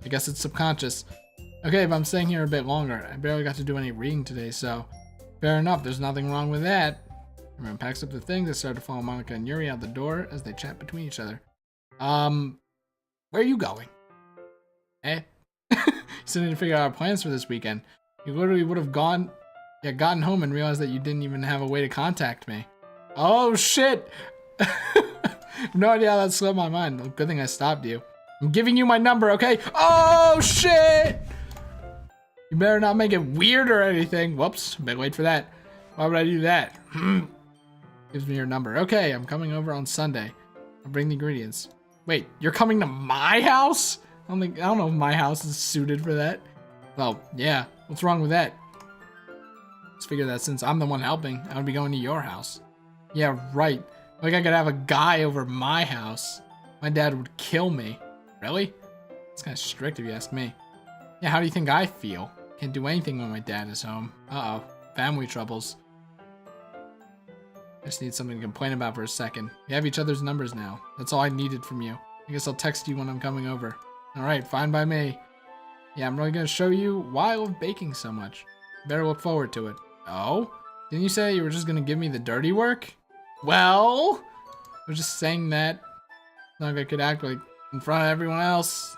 I guess it's subconscious. Okay, but I'm staying here a bit longer. I barely got to do any reading today, so fair enough. There's nothing wrong with that. Everyone packs up the things. They start to follow Monica and Yuri out the door as they chat between each other. Where are you going? Eh? Still need to figure out our plans for this weekend. You literally would have gotten home and realized that you didn't even have a way to contact me. Oh shit! No idea how that slipped my mind. Good thing I stopped you. I'm giving you my number, okay? Oh shit! You better not make it weird or anything. Whoops, better wait for that. Why would I do that? Gives me your number. Okay, I'm coming over on Sunday. I'll bring the ingredients. Wait, you're coming to my house? I don't know if my house is suited for that. Well, yeah. What's wrong with that? Let's figure that since I'm the one helping, I would be going to your house. Yeah, right. Like I could have a guy over my house. My dad would kill me. Really? It's kind of strict if you ask me. Yeah, how do you think I feel? Can't do anything when my dad is home. Uh-oh. Family troubles. I just need something to complain about for a second. We have each other's numbers now. That's all I needed from you. I guess I'll text you when I'm coming over. Alright, fine by me. Yeah, I'm really gonna show you why I love baking so much. Better look forward to it. Oh? Didn't you say you were just gonna give me the dirty work? Well, I was just saying that. Not like I could act like in front of everyone else.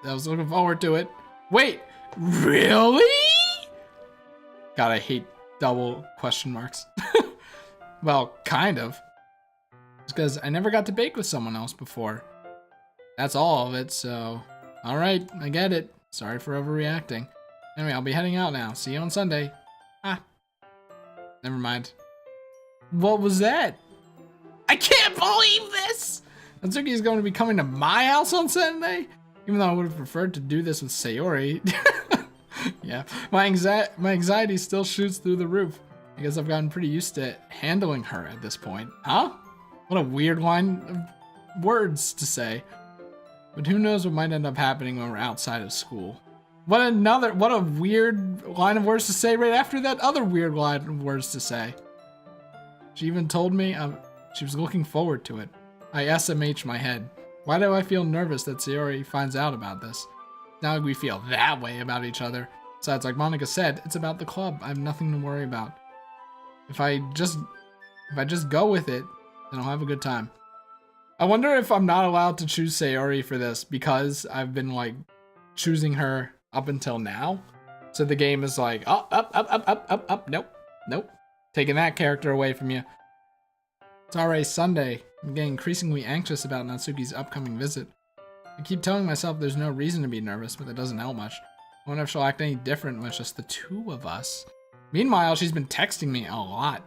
I was looking forward to it. Wait, really? God, I hate double question marks. Well, kind of. It's because I never got to bake with someone else before. That's all of it, so... Alright, I get it. Sorry for overreacting. Anyway, I'll be heading out now. See you on Sunday. Ah. Never mind. What was that? I can't believe this! Natsuki is going to be coming to my house on Sunday? Even though I would have preferred to do this with Sayori. Yeah, my anxiety still shoots through the roof. I guess I've gotten pretty used to handling her at this point. Huh? What a weird line of words to say. But who knows what might end up happening when we're outside of school. What a weird line of words to say right after that other weird line of words to say. She even told me she was looking forward to it. I SMH my head. Why do I feel nervous that Sayori finds out about this? Not like we feel that way about each other. Besides, like Monica said, it's about the club. I have nothing to worry about. If I just go with it, then I'll have a good time. I wonder if I'm not allowed to choose Sayori for this because I've been like choosing her up until now. So the game is like, up, nope. Taking that character away from you. It's already Sunday. I'm getting increasingly anxious about Natsuki's upcoming visit. I keep telling myself there's no reason to be nervous, but that doesn't help much. I wonder if she'll act any different when it's just the two of us. Meanwhile, she's been texting me a lot.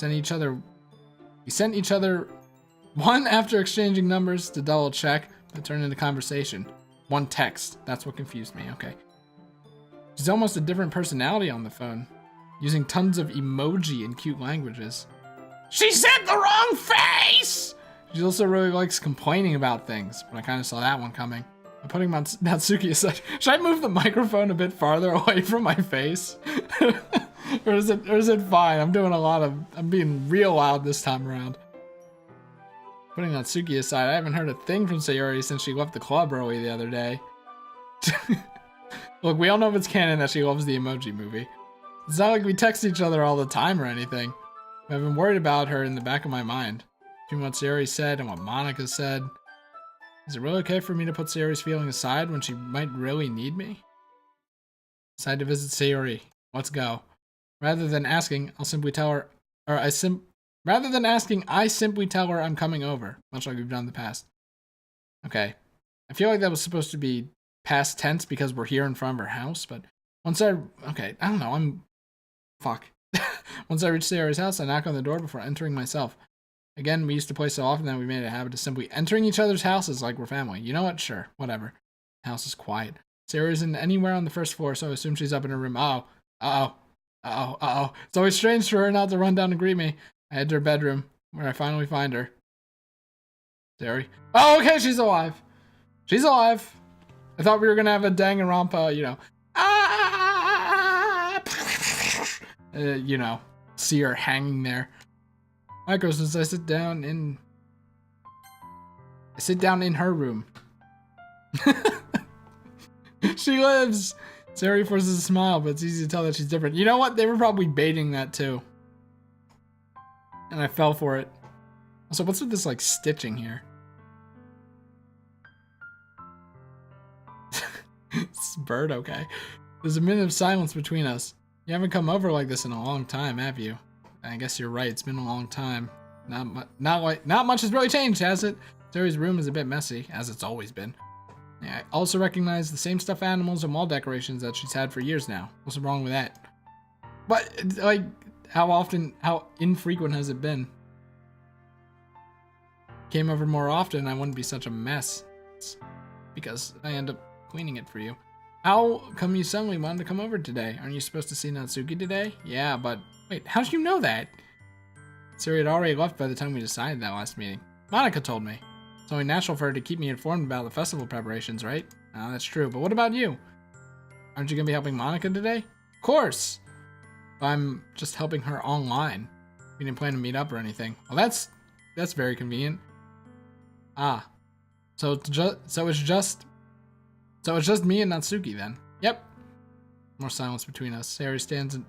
We sent each other one after exchanging numbers to double check, but it turned into conversation. One text. That's what confused me. Okay. She's almost a different personality on the phone, using tons of emoji and cute languages. She said the wrong face! She also really likes complaining about things, but I kind of saw that one coming. I'm putting Natsuki aside. Should I move the microphone a bit farther away from my face? or is it fine? I'm being real loud this time around. Putting Natsuki aside, I haven't heard a thing from Sayori since she left the club early the other day. Look, we all know if it's canon that she loves the Emoji Movie. It's not like we text each other all the time or anything. I've been worried about her in the back of my mind. Between what Sayori said and what Monica said. Is it really okay for me to put Sayori's feeling aside when she might really need me? Decide to visit Sayori. Let's go. Rather than asking, I simply tell her I'm coming over, much like we've done in the past. Okay. I feel like that was supposed to be past tense because we're here in front of her house, but okay, I don't know, fuck. Once I reach Sayori's house, I knock on the door before entering myself. Again, we used to play so often that we made it a habit of simply entering each other's houses like we're family. You know what? Sure, whatever. The house is quiet. Sayori isn't anywhere on the first floor, so I assume she's up in her room. Uh-oh. It's always strange for her not to run down and greet me. I head to her bedroom, where I finally find her. Sayori. Oh, okay, she's alive. She's alive. I thought we were gonna have a Danganronpa, see her hanging there. Micro, since I sit down in her room. She lives. Sayori forces a smile, but it's easy to tell that she's different. You know what? They were probably baiting that too. And I fell for it. Also, what's with this stitching here? This bird, okay. There's a minute of silence between us. You haven't come over like this in a long time, have you? I guess you're right. It's been a long time. Not much has really changed, has it? Sayori's room is a bit messy, as it's always been. Yeah, I also recognize the same stuffed animals and wall decorations that she's had for years now. What's wrong with that? But how infrequent has it been? Came over more often, I wouldn't be such a mess. It's because I end up cleaning it for you. How come you suddenly wanted to come over today? Aren't you supposed to see Natsuki today? Yeah, but wait, how did you know that? Sayori had already left by the time we decided that last meeting. Monica told me. It's only natural for her to keep me informed about the festival preparations, right? Oh, that's true, but what about you? Aren't you going to be helping Monica today? Of course! I'm just helping her online. We didn't plan to meet up or anything. Well, that's very convenient. Ah. So it's just me and Natsuki then. Yep. More silence between us. Sayori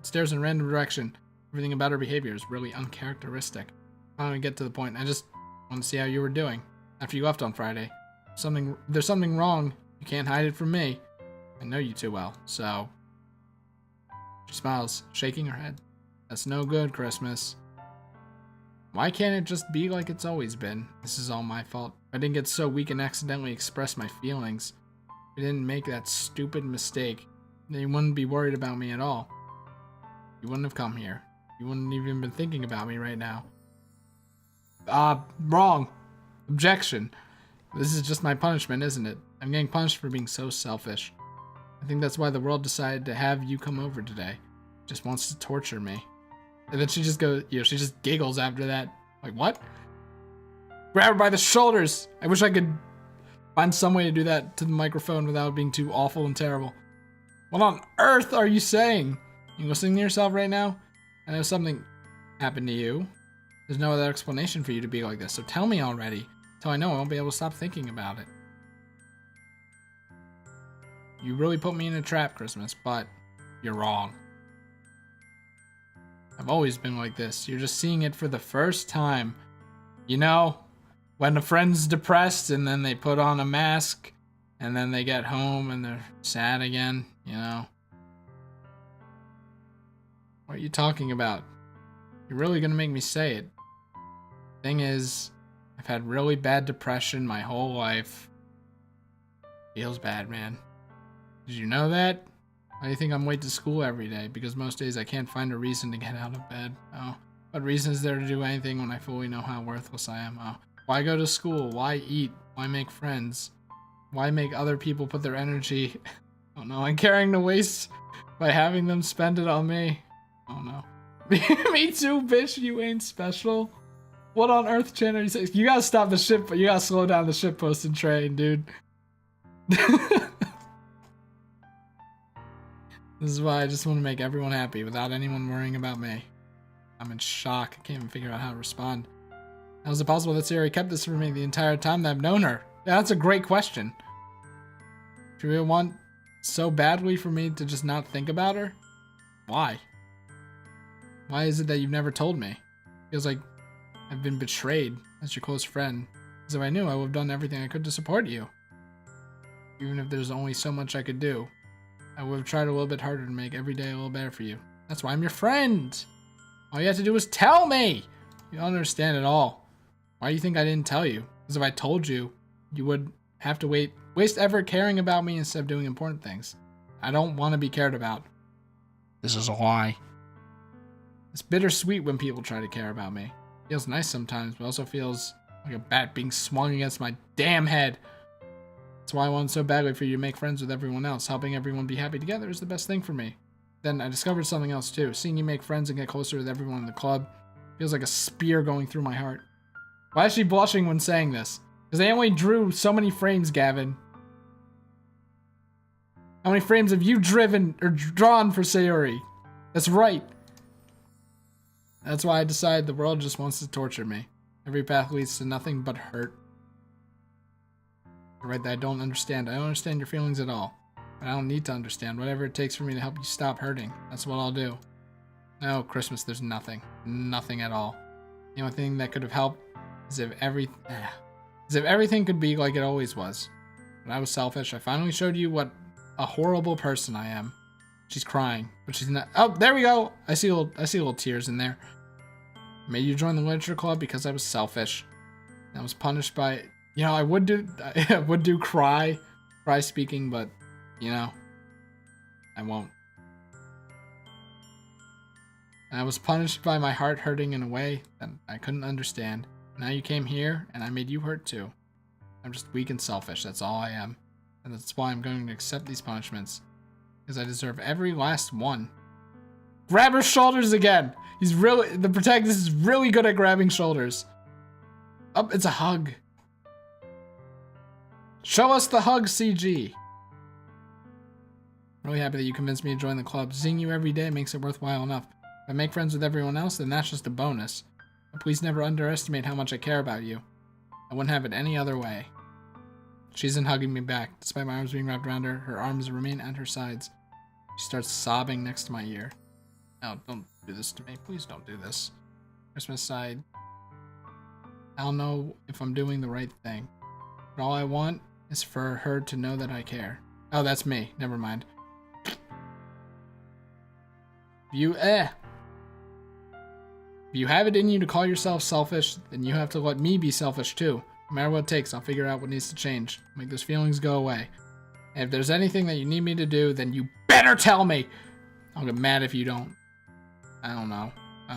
stares in a random direction. Everything about her behavior is really uncharacteristic. Finally get to the point. I just want to see how you were doing after you left on Friday. There's something wrong. You can't hide it from me. I know you too well, so... She smiles, shaking her head. That's no good, Christmas. Why can't it just be like it's always been? This is all my fault. I didn't get so weak and accidentally express my feelings. If I didn't make that stupid mistake, then you wouldn't be worried about me at all. You wouldn't have come here. You wouldn't even been thinking about me right now. Wrong. Objection. This is just my punishment, isn't it? I'm getting punished for being so selfish. I think that's why the world decided to have you come over today. It just wants to torture me. And then she just goes, she just giggles after that. Like, what? Grab her by the shoulders! I wish I could find some way to do that to the microphone without being too awful and terrible. What on earth are you saying? You listening to yourself right now? I know something happened to you. There's no other explanation for you to be like this, so tell me already. Till I know I won't be able to stop thinking about it. You really put me in a trap, Christmas, but you're wrong. I've always been like this. You're just seeing it for the first time. You know, when a friend's depressed and then they put on a mask and then they get home and they're sad again, you know. What are you talking about? You're really gonna make me say it. Thing is, I've had really bad depression my whole life. Feels bad, man. Did you know that? Why do you think I'm late to school every day? Because most days I can't find a reason to get out of bed. Oh, what reason is there to do anything when I fully know how worthless I am? Oh, why go to school? Why eat? Why make friends? Why make other people put their energy, oh no, and carrying the waste by having them spend it on me? Oh no. Me too, bitch, you ain't special. What on earth, Chandler? You gotta stop the ship, but you gotta slow down the ship posting train, dude. This is why I just want to make everyone happy without anyone worrying about me. I'm in shock. I can't even figure out how to respond. How is it possible that Sayori kept this from me the entire time that I've known her? Yeah, that's a great question. Do you really want so badly for me to just not think about her? Why? Why is it that you've never told me? Feels like I've been betrayed as your close friend. As if I knew, I would have done everything I could to support you. Even if there's only so much I could do, I would have tried a little bit harder to make every day a little better for you. That's why I'm your friend. All you have to do is tell me. You don't understand at all. Why do you think I didn't tell you? Because if I told you, you would have to waste effort caring about me instead of doing important things. I don't want to be cared about. This is a lie. It's bittersweet when people try to care about me. It feels nice sometimes, but also feels like a bat being swung against my damn head. That's why I want so badly for you to make friends with everyone else. Helping everyone be happy together is the best thing for me. Then I discovered something else too. Seeing you make friends and get closer with everyone in the club feels like a spear going through my heart. Why is she blushing when saying this? Because they only drew so many frames, Gavin. How many frames have you drawn for Sayori? That's right. That's why I decided the world just wants to torture me. Every path leads to nothing but hurt. You're right that I don't understand. I don't understand your feelings at all. But I don't need to understand. Whatever it takes for me to help you stop hurting, that's what I'll do. No, Christmas, there's nothing. Nothing at all. The only thing that could have helped is if everything could be like it always was. When I was selfish, I finally showed you what a horrible person I am. She's crying, but she's not. Oh, there we go. I see little tears in there. I made you join the literature club because I was selfish. I was punished by, I would do cry speaking, but I won't. And I was punished by my heart hurting in a way that I couldn't understand. Now you came here, and I made you hurt too. I'm just weak and selfish, that's all I am. And that's why I'm going to accept these punishments. Because I deserve every last one. Grab her shoulders again! The protagonist is really good at grabbing shoulders. Oh, it's a hug. Show us the hug, CG. I'm really happy that you convinced me to join the club. Seeing you every day makes it worthwhile enough. If I make friends with everyone else, then that's just a bonus. But please never underestimate how much I care about you. I wouldn't have it any other way. She isn't hugging me back. Despite my arms being wrapped around her, her arms remain at her sides. She starts sobbing next to my ear. No, don't do this to me. Please don't do this. Christmas sighed. I don't know if I'm doing the right thing. But all I want is for her to know that I care. Oh, that's me. Never mind. If you have it in you to call yourself selfish, then you have to let me be selfish too. No matter what it takes, I'll figure out what needs to change. Make those feelings go away. And if there's anything that you need me to do, then you better tell me! I'll get mad if you don't. I don't know. I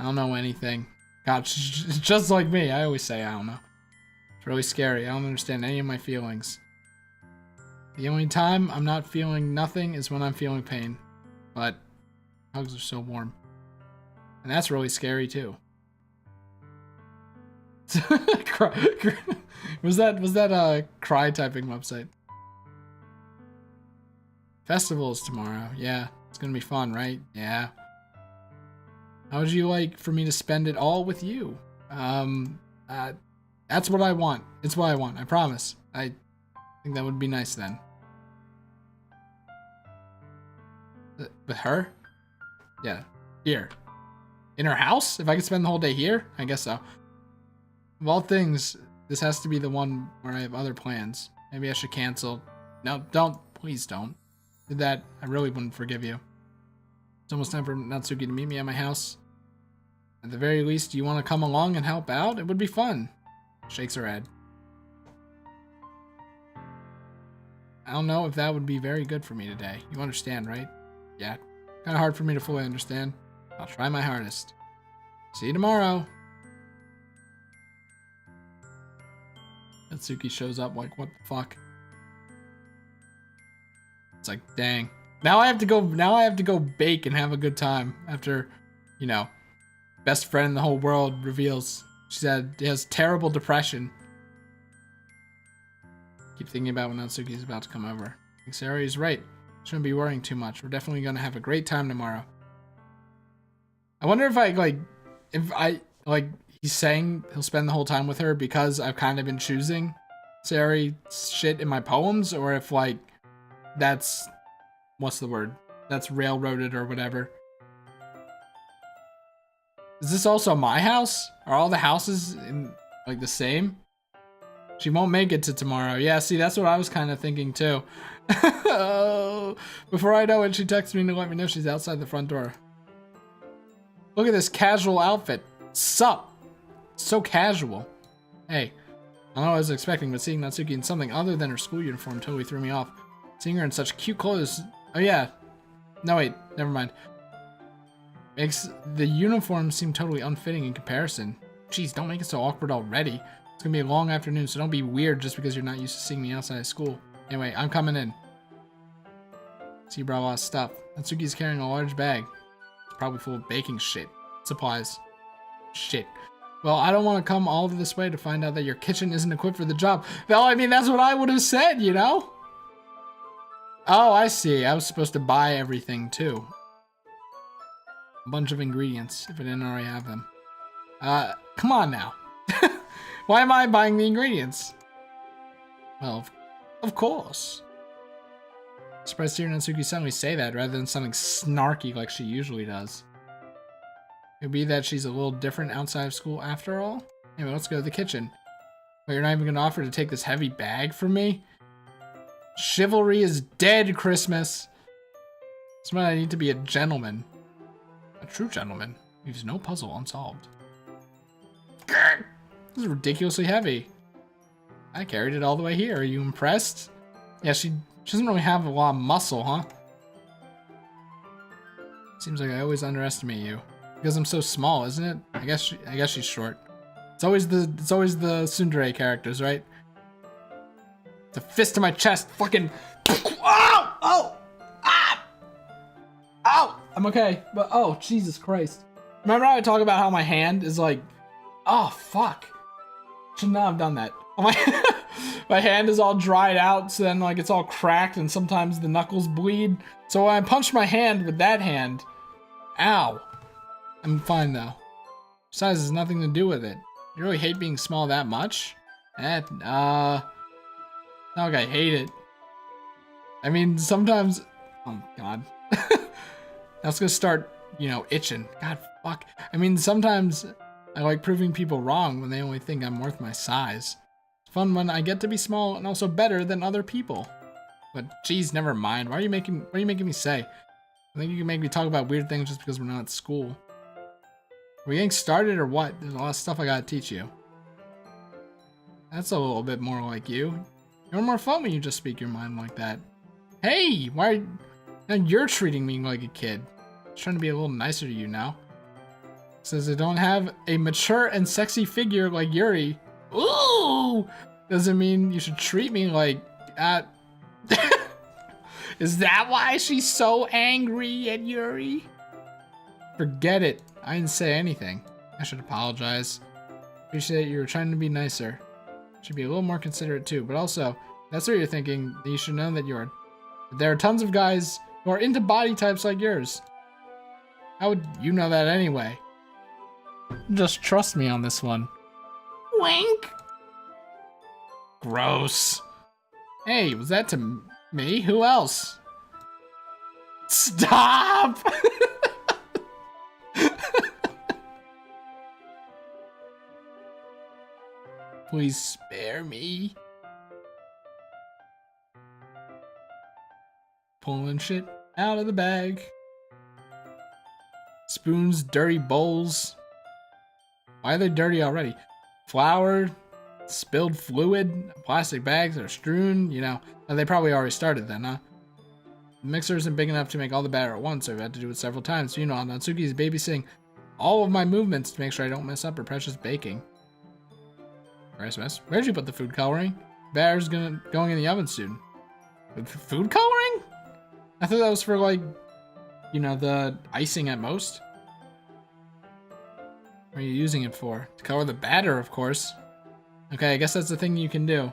don't know anything. God, it's just like me. I always say I don't know. It's really scary. I don't understand any of my feelings. The only time I'm not feeling nothing is when I'm feeling pain. But hugs are so warm. And that's really scary too. was that a cry typing website? Festival's tomorrow. Yeah, it's gonna be fun, right? Yeah. How would you like for me to spend it all with you? That's what I want. It's what I want. I promise. I think that would be nice then. With her? Yeah. Here. In her house? If I could spend the whole day here? I guess so. Of all things, this has to be the one where I have other plans. Maybe I should cancel. No, don't. Please don't. Did that, I really wouldn't forgive you. It's almost time for Natsuki to meet me at my house. At the very least, do you want to come along and help out? It would be fun. Shakes her head. I don't know if that would be very good for me today. You understand, right? Yeah. Kind of hard for me to fully understand. I'll try my hardest. See you tomorrow. Natsuki shows up like, what the fuck? It's like, dang. Now I have to go bake and have a good time after, you know, best friend in the whole world reveals she has terrible depression. Keep thinking about when Natsuki is about to come over. I think Sayori is right. Shouldn't be worrying too much. We're definitely gonna have a great time tomorrow. I wonder if he's saying he'll spend the whole time with her because I've kind of been choosing Sayori's shit in my poems, or if like that's what's the word? That's railroaded or whatever. Is this also my house? Are all the houses in like the same? She won't make it to tomorrow. Yeah, see, that's what I was kind of thinking too. Oh, before I know it, she texts me to let me know she's outside the front door. Look at this casual outfit. Sup? So casual. Hey, I don't know what I was expecting, but seeing Natsuki in something other than her school uniform totally threw me off. Seeing her in such cute clothes. Oh yeah. No wait, never mind. Makes the uniform seem totally unfitting in comparison. Jeez, don't make it so awkward already. It's gonna be a long afternoon, so don't be weird just because you're not used to seeing me outside of school. Anyway, I'm coming in. See, you brought a lot of stuff. Natsuki's carrying a large bag. It's probably full of baking shit. Supplies. Shit. Well, I don't want to come all this way to find out that your kitchen isn't equipped for the job. Well, I mean, that's what I would have said, you know? Oh, I see. I was supposed to buy everything, too. A bunch of ingredients, if I didn't already have them. Come on now. Why am I buying the ingredients? Well, of course. Surprised to hear Natsuki suddenly say that rather than something snarky like she usually does. Could be that she's a little different outside of school after all. Anyway, let's go to the kitchen. But you're not even gonna offer to take this heavy bag from me? Chivalry is dead, Christmas. This meant I need to be a gentleman. A true gentleman leaves no puzzle unsolved. This is ridiculously heavy. I carried it all the way here. Are you impressed? Yeah, she doesn't really have a lot of muscle, huh? Seems like I always underestimate you. Because I'm so small, isn't it? I guess she's short. It's always the tsundere characters, right? It's a fist to my chest. Fucking. Oh! Oh! Ah! Ow! I'm okay, but oh, Jesus Christ. Remember how I talk about how my hand is like, oh fuck. Should not have done that. My hand is all dried out, so then like it's all cracked and sometimes the knuckles bleed. So when I punch my hand with that hand, ow. I'm fine though. Besides, there's nothing to do with it. You really hate being small that much? Not like I hate it. I mean, sometimes, oh god. That's gonna start, you know, itching. God, fuck. I mean, sometimes I like proving people wrong when they only think I'm worth my size. It's fun when I get to be small and also better than other people. But geez, never mind. What are you making me say? I think you can make me talk about weird things just because we're not at school. Are we getting started or what? There's a lot of stuff I gotta teach you. That's a little bit more like you. You're more fun when you just speak your mind like that. Hey, why are now you're treating me like a kid. I'm trying to be a little nicer to you now. Says I don't have a mature and sexy figure like Yuri. Ooh! Doesn't mean you should treat me like that. Is that why she's so angry at Yuri? Forget it. I didn't say anything. I should apologize. Appreciate you were trying to be nicer. Should be a little more considerate too, but also, that's what you're thinking. You should know that there are tons of guys who are into body types like yours. How would you know that anyway? Just trust me on this one. Wink! Gross. Hey, was that to me? Who else? Stop! Please spare me. Pulling shit out of the bag. Spoons, dirty bowls. Why are they dirty already? Flour, spilled fluid, plastic bags are strewn, you know. They probably already started then, huh? The mixer isn't big enough to make all the batter at once, so I've had to do it several times. So, you know, Natsuki is babysitting all of my movements to make sure I don't mess up her precious baking. Rice mess. Where'd you put the food coloring? Batter's going in the oven soon. With food coloring? I thought that was for, like, you know, the icing at most. What are you using it for? To color the batter, of course. Okay, I guess that's the thing you can do.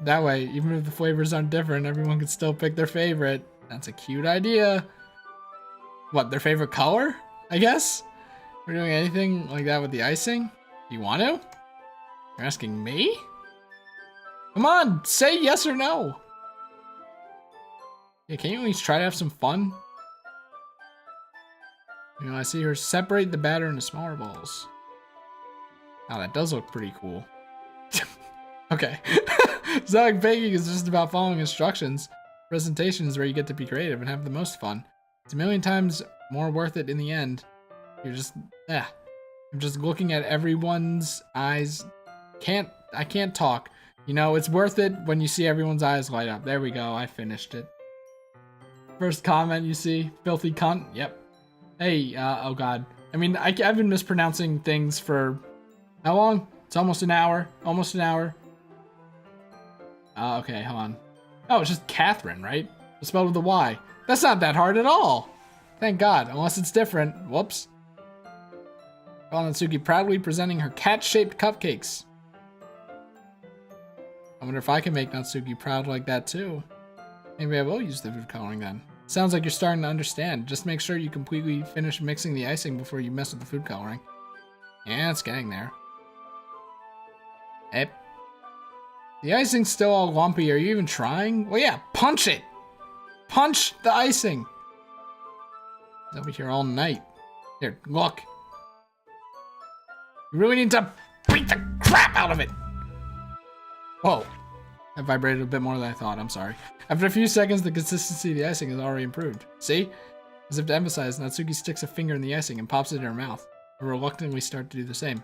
That way, even if the flavors aren't different, everyone can still pick their favorite. That's a cute idea. What, their favorite color? I guess? We're doing anything like that with the icing? Do you want to? You're asking me? Come on, say yes or no. Yeah, can't you at least try to have some fun? You know, I see her separate the batter into smaller balls. Oh, that does look pretty cool. Okay. It's not like baking is just about following instructions. Presentation is where you get to be creative and have the most fun. It's a million times more worth it in the end. You're just, I'm just looking at everyone's eyes. I can't talk. You know, it's worth it when you see everyone's eyes light up. There we go, I finished it. First comment you see, filthy cunt, yep. Hey, oh god. I mean, I've been mispronouncing things for, how long? It's almost an hour, okay, hold on. Oh, it's just Catherine, right? It's spelled with a Y. That's not that hard at all. Thank God, unless it's different. Whoops. Natsuki proudly presenting her cat-shaped cupcakes. I wonder if I can make Natsuki proud like that too. Maybe I will use the food coloring then. Sounds like you're starting to understand. Just make sure you completely finish mixing the icing before you mess with the food coloring. Yeah, it's getting there. Hey. The icing's still all lumpy. Are you even trying? Well, yeah, punch it! Punch the icing! It's over here all night. Here, look. You really need to beat the crap out of it! Whoa. That vibrated a bit more than I thought. I'm sorry. After a few seconds, the consistency of the icing has already improved. See? As if to emphasize, Natsuki sticks a finger in the icing and pops it in her mouth. I reluctantly start to do the same.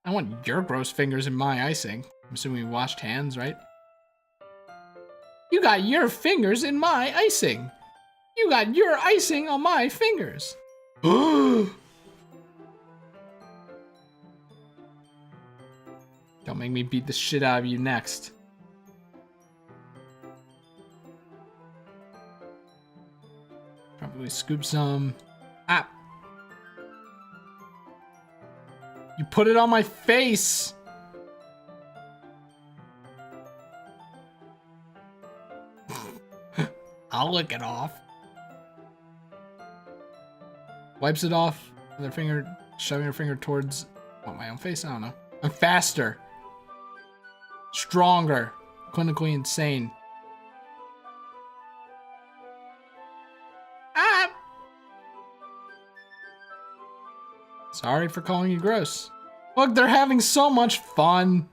I want your gross fingers in my icing. I'm assuming we washed hands, right? You got your fingers in my icing. You got your icing on my fingers. Don't make me beat the shit out of you next. Probably scoop some. Ah! You put it on my face! I'll lick it off. Wipes it off with her finger, shoving her finger towards, what, my own face? I don't know. I'm faster. Stronger. Clinically insane. Ah! Sorry for calling you gross. Look, they're having so much fun.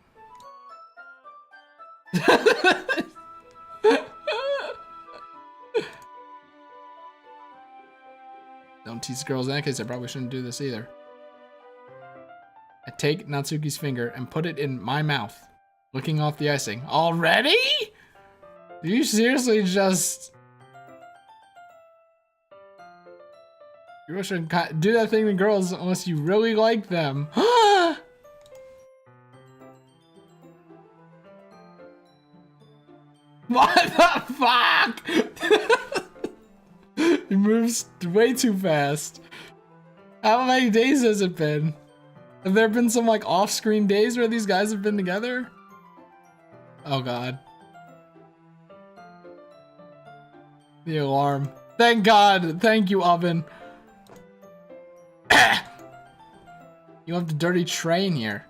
Don't tease girls in that case. I probably shouldn't do this either. I take Natsuki's finger and put it in my mouth, licking off the icing. Already? Do you seriously just... You really shouldn't do that thing to girls unless you really like them. What the fuck? He moves way too fast. How many days has it been? Have there been some like off-screen days where these guys have been together? Oh god. The alarm. Thank God. Thank you, oven. You have the dirty tray in here.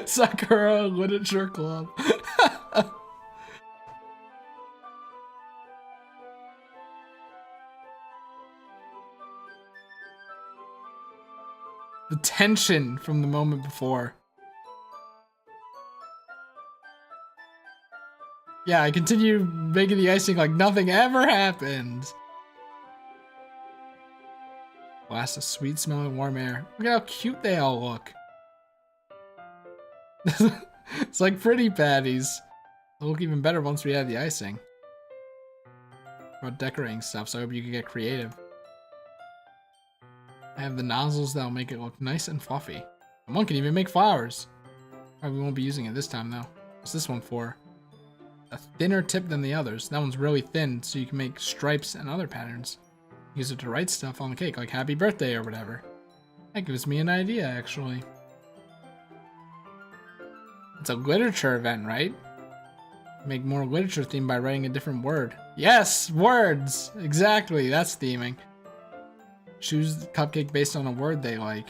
Sakura Literature Club. The tension from the moment before. Yeah, I continue making the icing like nothing ever happened. Blast of sweet smelling warm air. Look at how cute they all look. It's like pretty patties. They'll look even better once we add the icing. About decorating stuff, so I hope you can get creative. I have the nozzles that'll make it look nice and fluffy. And one can even make flowers. Probably won't be using it this time though. What's this one for? A thinner tip than the others. That one's really thin, so you can make stripes and other patterns. Use it to write stuff on the cake, like happy birthday or whatever. That gives me an idea, actually. It's a literature event, right? Make more literature theme by writing a different word. Yes, words! Exactly, that's theming. Choose the cupcake based on a word they like.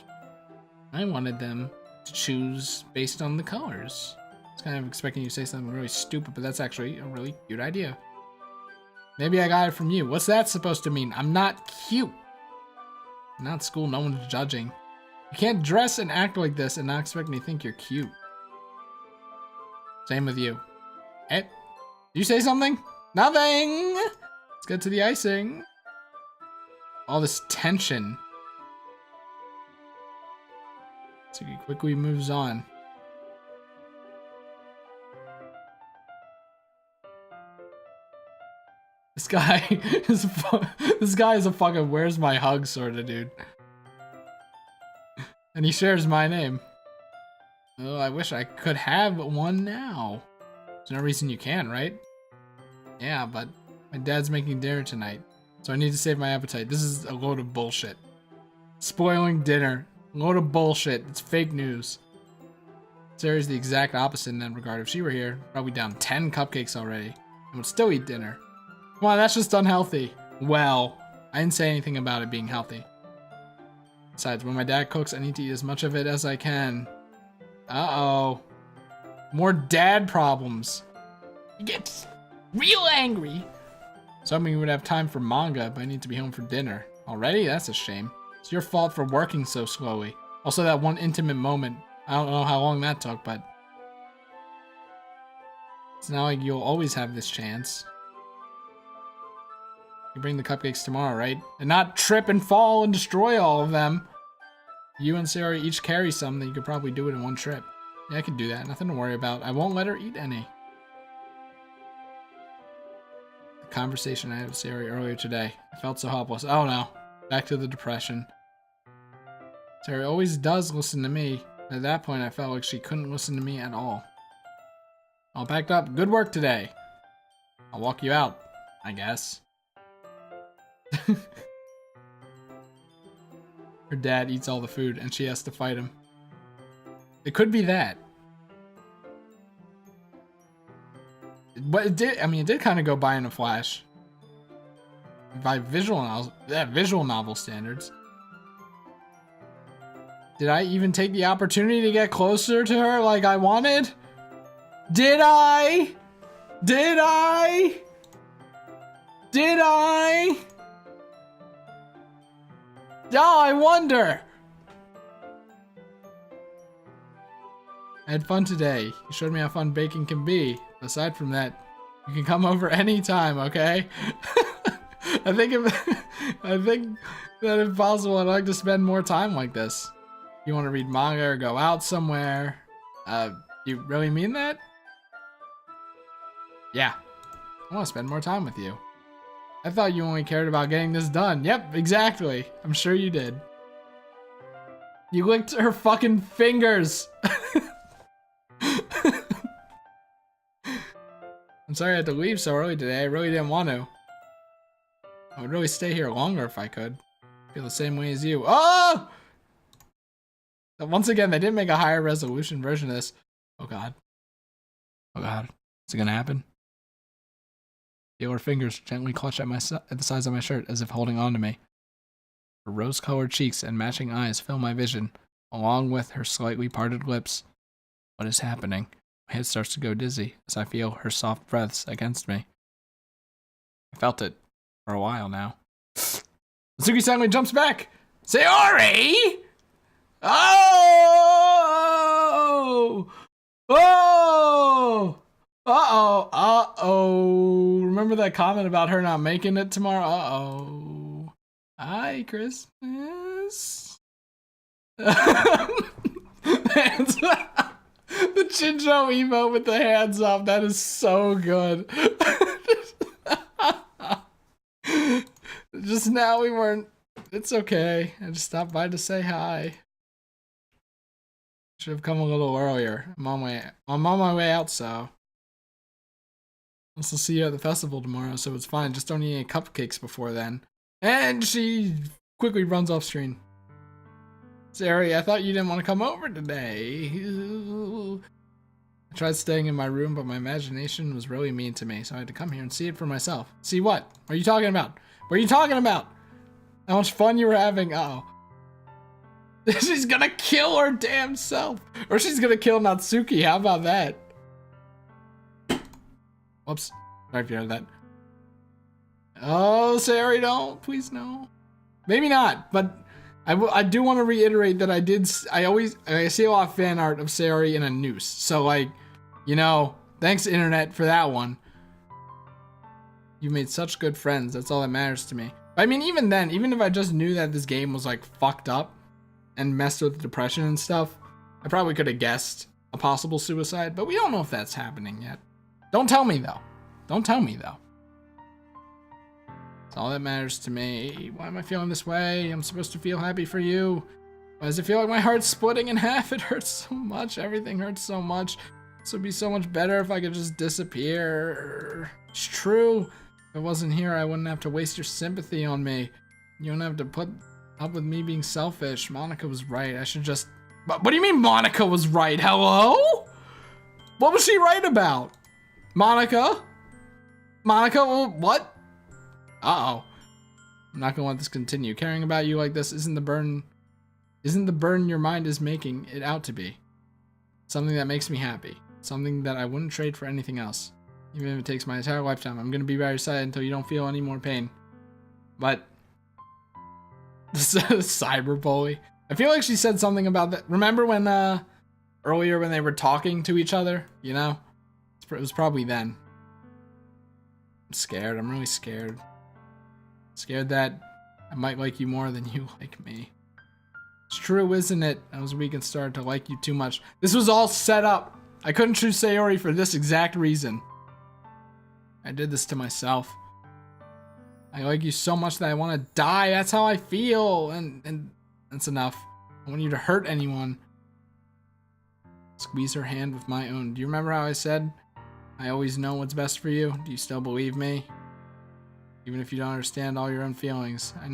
I wanted them to choose based on the colors. I was kind of expecting you to say something really stupid, but that's actually a really cute idea. Maybe I got it from you. What's that supposed to mean? I'm not cute. Not at school, no one's judging. You can't dress and act like this and not expect me to think you're cute. Same with you. Hey, did you say something? Nothing! Let's get to the icing. All this tension. So he quickly moves on. This guy is a fucking where's my hug sort of dude. And he shares my name. Oh, I wish I could have one now. There's no reason you can, right? Yeah, but my dad's making dinner tonight, so I need to save my appetite. This is a load of bullshit. Spoiling dinner. Load of bullshit. It's fake news. Sarah's the exact opposite in that regard. If she were here, probably down 10 cupcakes already, and would still eat dinner. Come on, that's just unhealthy. Well, I didn't say anything about it being healthy. Besides, when my dad cooks, I need to eat as much of it as I can. Uh-oh. More dad problems. He gets real angry. So I mean, we would have time for manga, but I need to be home for dinner. Already? That's a shame. It's your fault for working so slowly. Also, that one intimate moment. I don't know how long that took, but it's not like you'll always have this chance. You bring the cupcakes tomorrow, right? And not trip and fall and destroy all of them. You and Sarah each carry some that you could probably do it in one trip. Yeah, I could do that. Nothing to worry about. I won't let her eat any. The conversation I had with Sarah earlier today. I felt so helpless. Oh no. Back to the depression. Sarah always does listen to me. At that point, I felt like she couldn't listen to me at all. All packed up. Good work today. I'll walk you out, I guess. Her dad eats all the food and she has to fight him. It could be that. But it did, I mean, it did kind of go by in a flash. By visual novel standards. Did I even take the opportunity to get closer to her like I wanted? Did I? Did I? Did I? Oh, I wonder. I had fun today. You showed me how fun baking can be. Aside from that, you can come over anytime, okay? I think that if possible, I'd like to spend more time like this. You want to read manga or go out somewhere? You really mean that? Yeah. I want to spend more time with you. I thought you only cared about getting this done. Yep, exactly. I'm sure you did. You licked her fucking fingers. I'm sorry I had to leave so early today. I really didn't want to. I would really stay here longer if I could. I feel the same way as you. Oh! Once again, they didn't make a higher resolution version of this. Oh god. Oh god. Is it gonna happen? Feel her fingers gently clutch at the sides of my shirt as if holding on to me. Her rose-colored cheeks and matching eyes fill my vision, along with her slightly parted lips. What is happening? My head starts to go dizzy as I feel her soft breaths against me. I felt it for a while now. Suki suddenly jumps back. Sayori! Oh! Oh! Uh-oh. Uh-oh. Remember that comment about her not making it tomorrow? Uh-oh. Hi, Christmas. The Chinjo emote with the hands up. That is so good. Just now we weren't. It's okay. I just stopped by to say hi. Should have come a little earlier. I'm on my way out, so. I'll see you at the festival tomorrow, so it's fine. Just don't eat any cupcakes before then. And she quickly runs off screen. Sari, I thought you didn't want to come over today. I tried staying in my room, but my imagination was really mean to me, so I had to come here and see it for myself. See what? What are you talking about? What are you talking about? How much fun you were having? Uh-oh. She's gonna kill her damn self. Or she's gonna kill Natsuki. How about that? Whoops. Sorry if you heard that. Oh, Sari, don't. Please, no. Maybe not, but I do want to reiterate that I see a lot of fan art of Sari in a noose. So, like, you know, thanks, internet, for that one. You made such good friends. That's all that matters to me. I mean, even then, even if I just knew that this game was, like, fucked up and messed with depression and stuff, I probably could have guessed a possible suicide, but we don't know if that's happening yet. Don't tell me, though. Don't tell me, though. That's all that matters to me. Why am I feeling this way? I'm supposed to feel happy for you. Why does it feel like my heart's splitting in half? It hurts so much. Everything hurts so much. This would be so much better if I could just disappear. It's true. If I wasn't here, I wouldn't have to waste your sympathy on me. You don't have to put up with me being selfish. Monica was right. I should just... What do you mean Monica was right? Hello? What was she right about? Monica? Monica, what? Uh-oh. I'm not gonna let this continue. Caring about you like this isn't the burden your mind is making it out to be. Something that makes me happy. Something that I wouldn't trade for anything else. Even if it takes my entire lifetime, I'm gonna be by your side until you don't feel any more pain. But... cyberbully. I feel like she said something about that. Remember when, earlier when they were talking to each other? You know? It was probably then. I'm scared. I'm really scared. Scared that I might like you more than you like me. It's true, isn't it? I was weak and started to like you too much. This was all set up. I couldn't choose Sayori for this exact reason. I did this to myself. I like you so much that I want to die. That's how I feel. And that's enough. I don't want you to hurt anyone. Squeeze her hand with my own. Do you remember how I said, I always know what's best for you? Do you still believe me? Even if you don't understand all your own feelings. I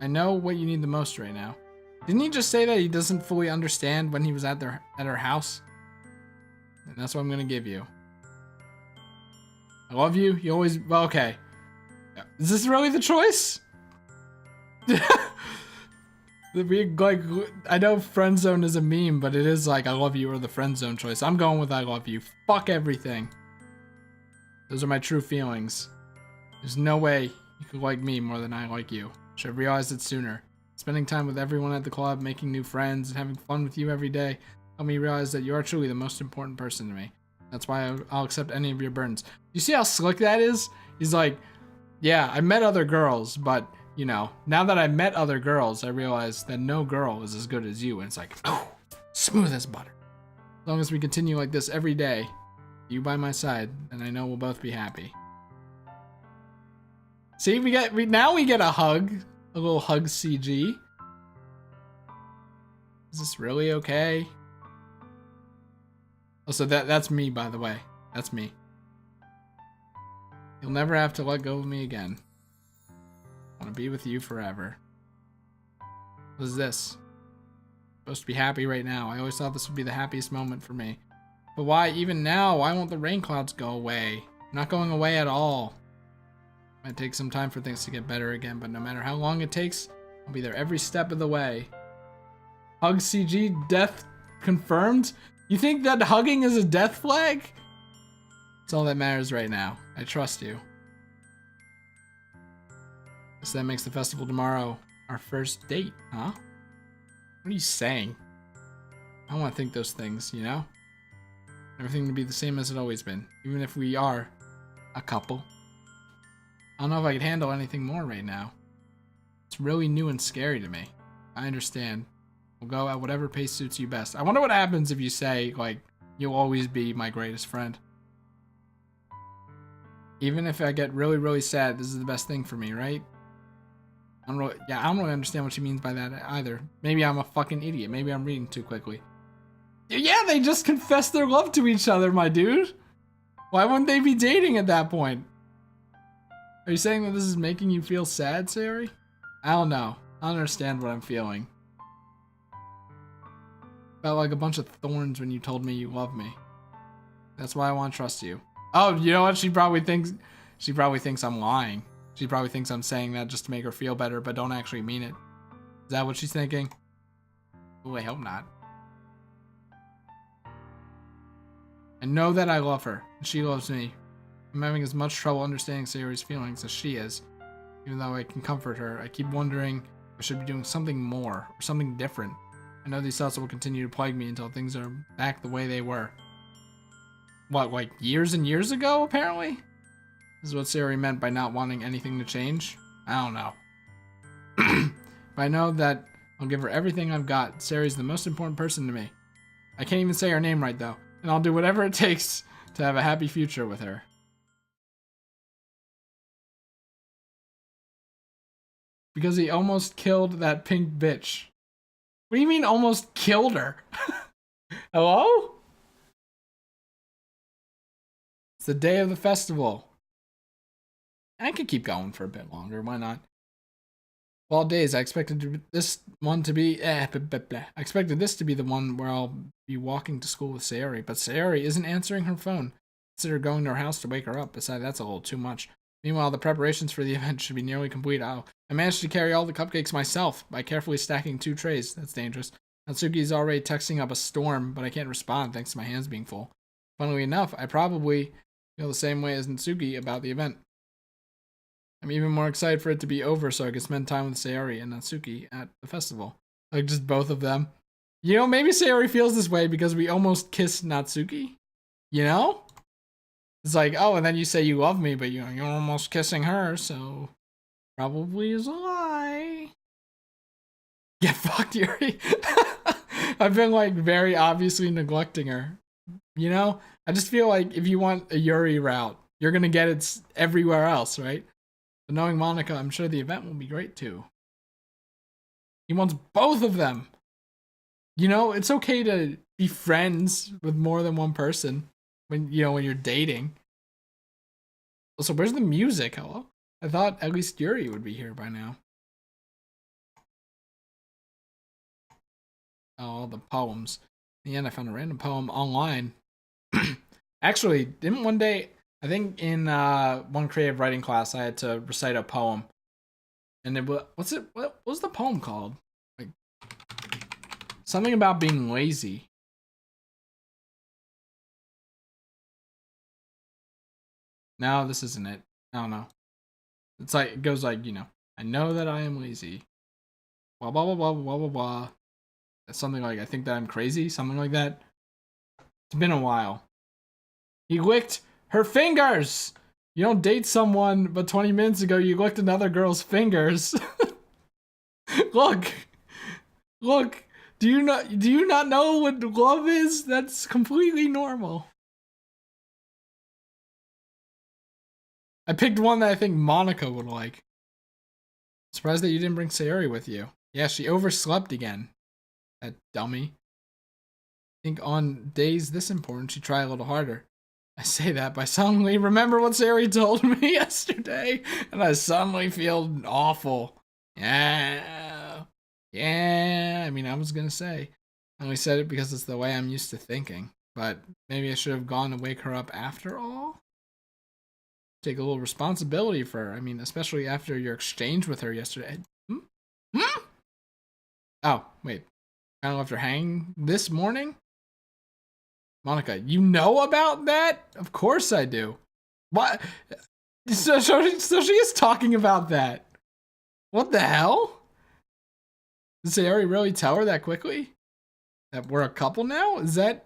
know what you need the most right now. Didn't he just say that he doesn't fully understand when he was at her house? And that's what I'm gonna give you. I love you. You always... Well, okay. Is this really the choice? Like, I know friend zone is a meme, but it is like I love you or the friend zone choice. I'm going with I love you. Fuck everything. Those are my true feelings. There's no way you could like me more than I like you. Should have realized it sooner. Spending time with everyone at the club, making new friends, and having fun with you every day helped me realize that you are truly the most important person to me. That's why I'll accept any of your burdens. You see how slick that is? He's like, yeah, I met other girls, but, you know, now that I met other girls, I realize that no girl is as good as you. And it's like, oh, smooth as butter. As long as we continue like this every day, you by my side, then I know we'll both be happy. See, now we get a hug. A little hug CG. Is this really okay? Oh, so that's me, by the way. That's me. You'll never have to let go of me again. I want to be with you forever. What is this? I'm supposed to be happy right now. I always thought this would be the happiest moment for me. But why even now? Why won't the rain clouds go away? I'm not going away at all. Might take some time for things to get better again, but no matter how long it takes, I'll be there every step of the way. Hug CG, death confirmed? You think that hugging is a death flag? That's all that matters right now. I trust you. So that makes the festival tomorrow our first date, huh? What are you saying? I don't want to think those things, you know? Everything to be the same as it always been, even if we are a couple. I don't know if I could handle anything more right now. It's really new and scary to me. I understand. We'll go at whatever pace suits you best. I wonder what happens if you say, like, you'll always be my greatest friend. Even if I get really, really sad, this is the best thing for me, right? I don't really understand what she means by that either. Maybe I'm a fucking idiot. Maybe I'm reading too quickly. Yeah, they just confessed their love to each other, my dude. Why wouldn't they be dating at that point? Are you saying that this is making you feel sad, Sayori? I don't know. I don't understand what I'm feeling. Felt like a bunch of thorns when you told me you love me. That's why I want to trust you. Oh, you know what? She probably thinks I'm lying. She probably thinks I'm saying that just to make her feel better, but don't actually mean it. Is that what she's thinking? Oh, I hope not. I know that I love her, and she loves me. I'm having as much trouble understanding Sayori's feelings as she is. Even though I can comfort her, I keep wondering if I should be doing something more, or something different. I know these thoughts will continue to plague me until things are back the way they were. What, like years and years ago, apparently? This is what Sayori meant by not wanting anything to change? I don't know. But I know that I'll give her everything I've got. Sayori's the most important person to me. I can't even say her name right, though. And I'll do whatever it takes to have a happy future with her. Because he almost killed that pink bitch. What do you mean almost killed her? Hello? It's the day of the festival. I could keep going for a bit longer, why not? Of all days, I expected this to be the one where I'll be walking to school with Sayori, but Sayori isn't answering her phone. Consider going to her house to wake her up. Besides, that's a little too much. Meanwhile, the preparations for the event should be nearly complete. I managed to carry all the cupcakes myself by carefully stacking 2 trays. That's dangerous. Natsuki's already texting up a storm, but I can't respond thanks to my hands being full. Funnily enough, I probably feel the same way as Natsuki about the event. I'm even more excited for it to be over so I can spend time with Sayori and Natsuki at the festival. Like, just both of them. You know, maybe Sayori feels this way because we almost kissed Natsuki. You know? It's like, oh, and then you say you love me, but you're almost kissing her, so probably is a lie. Get fucked, Yuri. I've been, like, very obviously neglecting her. You know? I just feel like if you want a Yuri route, you're gonna get it everywhere else, right? But knowing Monica, I'm sure the event will be great, too. He wants both of them. You know, it's okay to be friends with more than one person. When you're dating. Also, where's the music? Hello? I thought at least Yuri would be here by now. Oh, all the poems. In the end, I found a random poem online. Actually, didn't one day, I think in one creative writing class, I had to recite a poem. And it was, what was the poem called? Like, something about being lazy. No, this isn't it. I don't know. It's like, it goes like, I know that I am lazy. Blah, blah, blah, blah, blah, blah, blah. It's something like, I think that I'm crazy. Something like that. It's been a while. He licked her fingers! You don't date someone, but 20 minutes ago you licked another girl's fingers. Look! Do you not know what love is? That's completely normal. I picked one that I think Monica would like. Surprised that you didn't bring Sayori with you. Yeah, she overslept again. That dummy. I think on days this important, she'd try a little harder. I say that, but I suddenly remember what Sayori told me yesterday, and I suddenly feel awful. Yeah. I mean, I was gonna say. I only said it because it's the way I'm used to thinking. But maybe I should have gone to wake her up after all? Take a little responsibility for her. I mean, especially after your exchange with her yesterday. Oh, wait. I left her hanging this morning? Monica, you know about that? Of course I do. What? So she is talking about that. What the hell? Did Sayori really tell her that quickly? That we're a couple now? Is that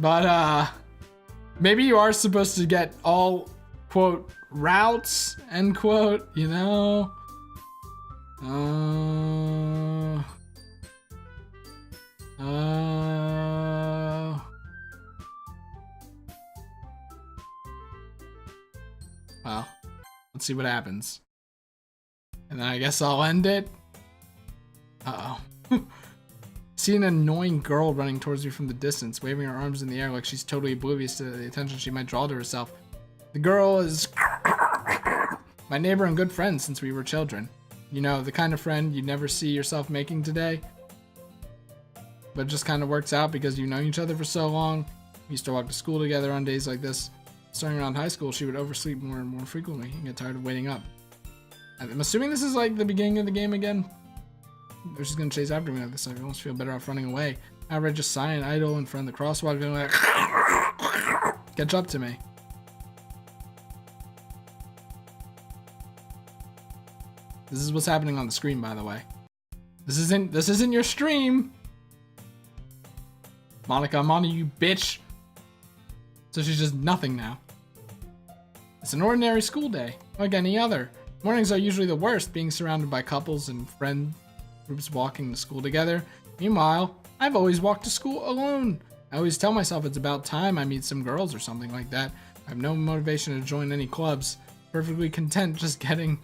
But, maybe you are supposed to get all, quote, routes, end quote, you know? Well, let's see what happens. And then I guess I'll end it. Uh-oh. See an annoying girl running towards you from the distance, waving her arms in the air like she's totally oblivious to the attention she might draw to herself. The girl is my neighbor and good friend since we were children. You know, the kind of friend you never see yourself making today. But it just kind of works out because you've known each other for so long. We used to walk to school together on days like this. Starting around high school, she would oversleep more and more frequently and get tired of waiting up. I'm assuming this is like the beginning of the game again. Or she's gonna chase after me like this. I almost feel better off running away. However, I just sigh and idle in front of the crosswalk and like, catch up to me. This is what's happening on the screen, by the way. This isn't your stream. Monica, I'm on to you, bitch. So she's just nothing now. It's an ordinary school day, like any other. Mornings are usually the worst, being surrounded by couples and friend groups walking to school together. Meanwhile, I've always walked to school alone. I always tell myself it's about time I meet some girls or something like that. I have no motivation to join any clubs. Perfectly content just getting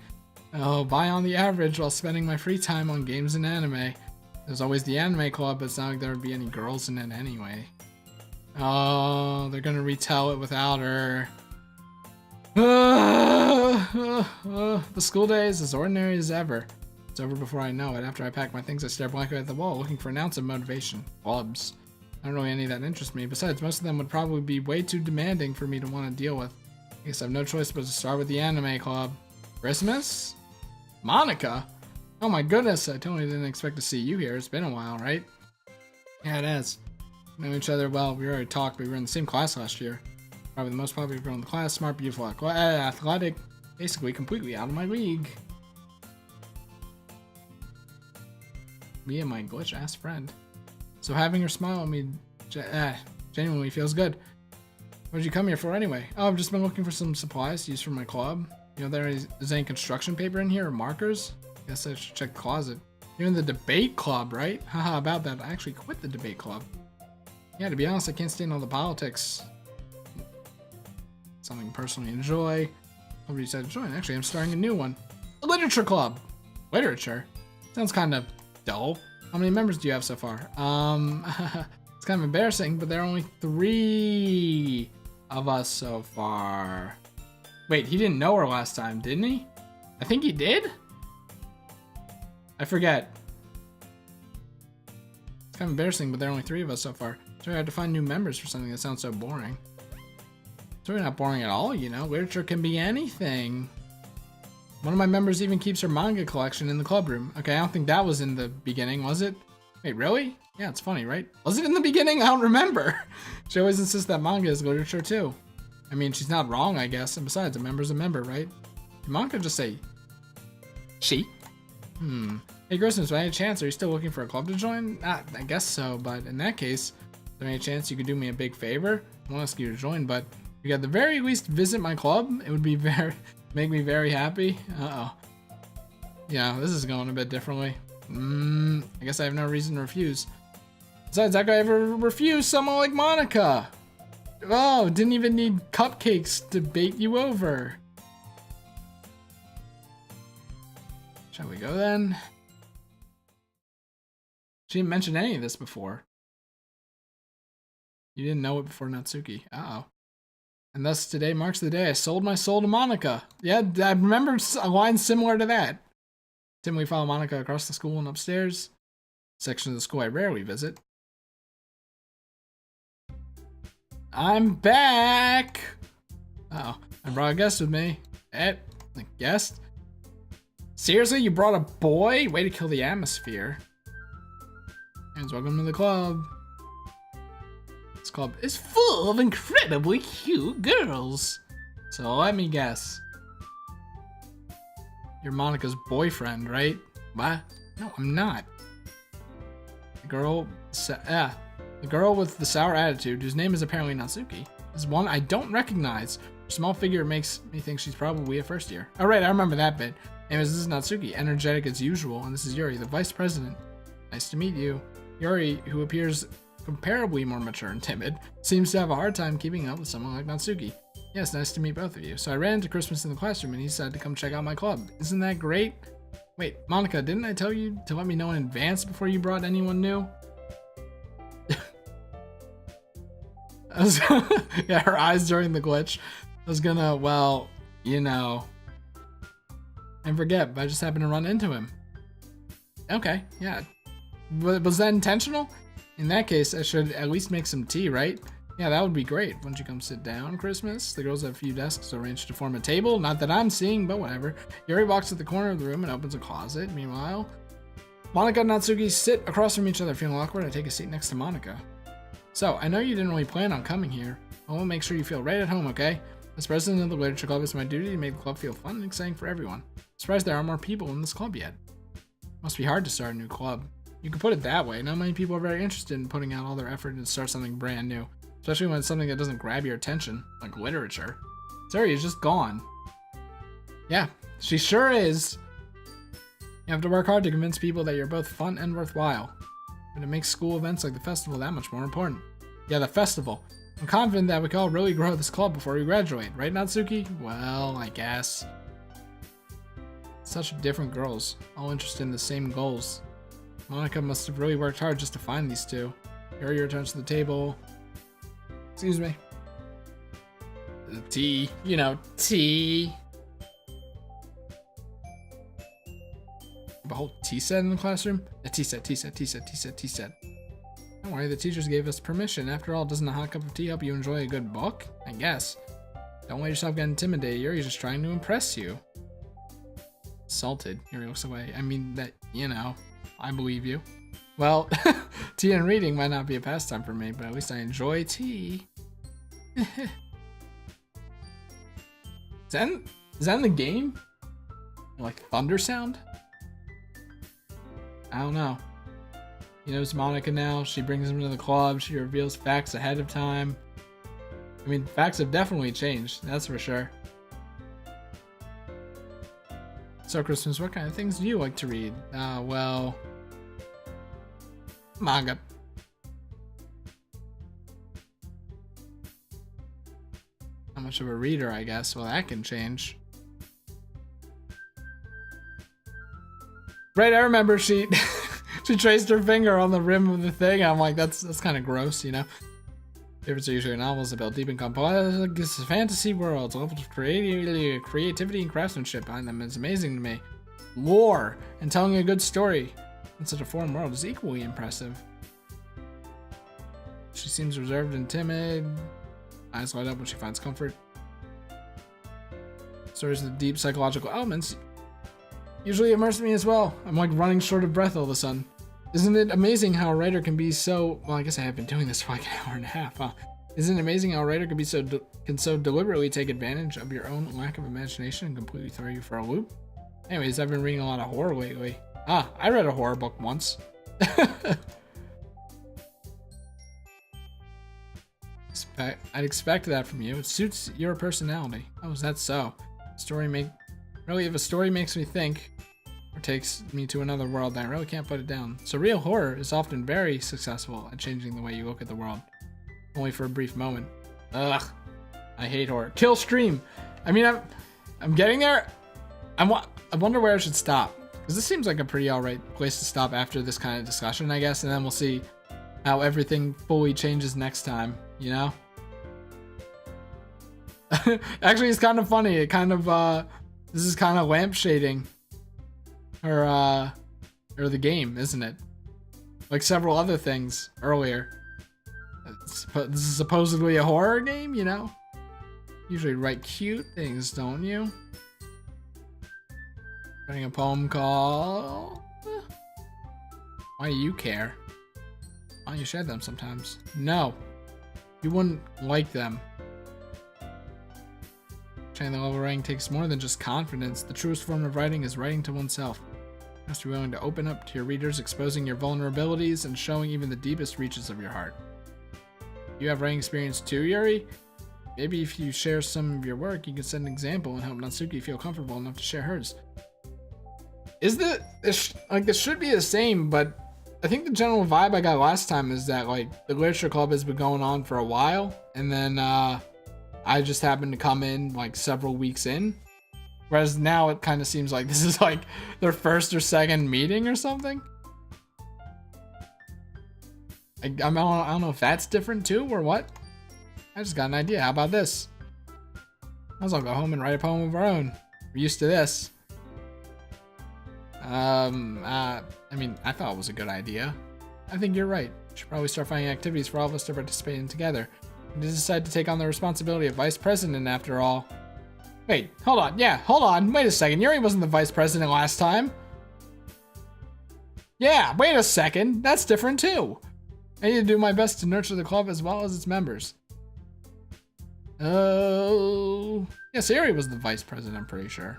by on the average while spending my free time on games and anime. There's always the anime club, but it's not like there would be any girls in it anyway. Oh, they're gonna retell it without her. The school day is as ordinary as ever. It's over before I know it. After I pack my things, I stare blankly at the wall, looking for an ounce of motivation. Clubs. I don't know any that interest me. Besides, most of them would probably be way too demanding for me to want to deal with. I guess I have no choice but to start with the anime club. Christmas? Monica? Oh my goodness, I totally didn't expect to see you here. It's been a while, right? Yeah, it has. We know each other well. We already talked, but we were in the same class last year. Probably the most popular girl in the class. Smart, beautiful, athletic. Basically completely out of my league. Me and my glitch-ass friend. So having her smile at me genuinely feels good. What did you come here for anyway? Oh, I've just been looking for some supplies to use for my club. You know, there is any construction paper in here or markers? Guess I should check the closet. You're in the debate club, right? Haha, about that. I actually quit the debate club. Yeah, to be honest, I can't stand all the politics. Something I personally enjoy. Nobody decided to join. Actually, I'm starting a new one. A literature club. Literature? Sounds kind of dull. How many members do you have so far? It's kind of embarrassing, but there are only 3 of us so far. Wait, he didn't know her last time, didn't he? I think he did? I forget. It's kind of embarrassing, but there are only 3 of us so far. So I had to find new members for something that sounds so boring. It's really not boring at all, you know? Literature can be anything. One of my members even keeps her manga collection in the club room. Okay, I don't think that was in the beginning, was it? Wait, really? Yeah, it's funny, right? Was it in the beginning? I don't remember. She always insists that manga is literature too. I mean, she's not wrong, I guess. And besides, a member's a member, right? Did manga just say she? Hey, Grossness, by any chance, are you still looking for a club to join? I guess so, but in that case, is there any chance you could do me a big favor? I won't ask you to join, but if you could at the very least visit my club, it would be make me very happy. Uh-oh. Yeah, this is going a bit differently. I guess I have no reason to refuse. Besides, how could I ever refuse someone like Monica? Oh, didn't even need cupcakes to bait you over. Shall we go then? She didn't mention any of this before. You didn't know it before Natsuki. Uh-oh. And thus today marks the day I sold my soul to Monica. Yeah, I remember a line similar to that. Tim, we follow Monica across the school and upstairs. Section of the school I rarely visit. I'm back! Uh-oh. I brought a guest with me. A guest? Seriously, you brought a boy? Way to kill the atmosphere. And welcome to the club. This club is full of incredibly cute girls. So let me guess. You're Monica's boyfriend, right? What? No, I'm not. The girl said, The girl with the sour attitude, whose name is apparently Natsuki, is one I don't recognize. Her small figure makes me think she's probably a first year. Oh right, I remember that bit. Anyways, this is Natsuki, energetic as usual, and this is Yuri, the vice president. Nice to meet you. Yuri, who appears comparably more mature and timid, seems to have a hard time keeping up with someone like Natsuki. Yes, nice to meet both of you. So I ran into Christmas in the classroom and he decided to come check out my club. Isn't that great? Wait, Monica, didn't I tell you to let me know in advance before you brought anyone new? Yeah, her eyes during the glitch. I was gonna, well, you know, and forget, but I just happened to run into him. Okay, yeah. Was that intentional? In that case, I should at least make some tea, right? Yeah, that would be great. Why don't you come sit down, Christmas? The girls have a few desks arranged to form a table. Not that I'm seeing, but whatever. Yuri walks to the corner of the room and opens a closet. Meanwhile, Monica and Natsuki sit across from each other, feeling awkward. I take a seat next to Monica. So, I know you didn't really plan on coming here. I will make sure you feel right at home, okay? As president of the Literature Club, it's my duty to make the club feel fun and exciting for everyone. I'm surprised there aren't more people in this club yet. Must be hard to start a new club. You could put it that way. Not many people are very interested in putting out all their effort to start something brand new. Especially when it's something that doesn't grab your attention, like literature. Sari is just gone. Yeah, she sure is. You have to work hard to convince people that you're both fun and worthwhile. But it makes school events like the festival that much more important. Yeah, the festival. I'm confident that we can all really grow this club before we graduate, right, Natsuki? Well, I guess. Such different girls, all interested in the same goals. Monica must have really worked hard just to find these two. Yuri returns to the table. Excuse me. Tea. You know, tea. A whole tea set in the classroom? A tea set. Don't worry, the teachers gave us permission. After all, doesn't a hot cup of tea help you enjoy a good book? I guess. Don't let yourself get intimidated. Yuri's just trying to impress you. Salted. Yuri looks away. I mean, that, you know, I believe you. Well, tea and reading might not be a pastime for me, but at least I enjoy tea. Is that in the game? Like thunder sound? I don't know. He knows Monica now. She brings him to the club. She reveals facts ahead of time. I mean, facts have definitely changed. That's for sure. So, Christmas, what kind of things do you like to read? Well... manga. How much of a reader, I guess. Well, that can change. Right, I remember she she traced her finger on the rim of the thing. I'm like, that's kind of gross, you know. Favorites are usually novels about deep and complex fantasy worlds, levels of creativity and craftsmanship behind them. It's amazing to me. Lore and telling a good story in such a foreign world is equally impressive. She seems reserved and timid. Eyes light up when she finds comfort. Stories with deep psychological elements usually immerse me as well. I'm like running short of breath all of a sudden. Isn't it amazing how a writer can be so... Well, I guess I have been doing this for like an hour and a half, huh? Isn't it amazing how a writer can be so deliberately take advantage of your own lack of imagination and completely throw you for a loop? Anyways, I've been reading a lot of horror lately. Ah, I read a horror book once. I'd expect that from you. It suits your personality. Oh, is that so? Really, if a story makes me think, or takes me to another world, then I really can't put it down. So real horror is often very successful at changing the way you look at the world. Only for a brief moment. Ugh. I hate horror. Kill stream! I mean, I'm getting there. I wonder where I should stop. Because this seems like a pretty alright place to stop after this kind of discussion, I guess. And then we'll see how everything fully changes next time, you know? Actually, it's kind of funny. It kind of, this is kind of lampshading or the game, isn't it? Like several other things earlier. This is supposedly a horror game, you know? Usually write cute things, don't you? Writing a poem called... Why do you care? Why don't you share them sometimes? No. You wouldn't like them. Trying the level writing takes more than just confidence. The truest form of writing is writing to oneself. You must be willing to open up to your readers, exposing your vulnerabilities and showing even the deepest reaches of your heart. You have writing experience too, Yuri? Maybe if you share some of your work, you can set an example and help Natsuki feel comfortable enough to share hers. Is this should be the same, but I think the general vibe I got last time is that like the literature club has been going on for a while, and then I just happened to come in like several weeks in. Whereas now it kind of seems like this is like their first or second meeting or something. I don't know if that's different too or what. I just got an idea. How about this? Might as well go home and write a poem of our own. We're used to this. I mean, I thought it was a good idea. I think you're right. We should probably start finding activities for all of us to participate in together. We decided to take on the responsibility of vice president after all. Wait, hold on. Yeah, hold on. Wait a second. Yuri wasn't the vice president last time. Yeah, wait a second. That's different too. I need to do my best to nurture the club as well as its members. Oh, yes, Yuri was the vice president, I'm pretty sure.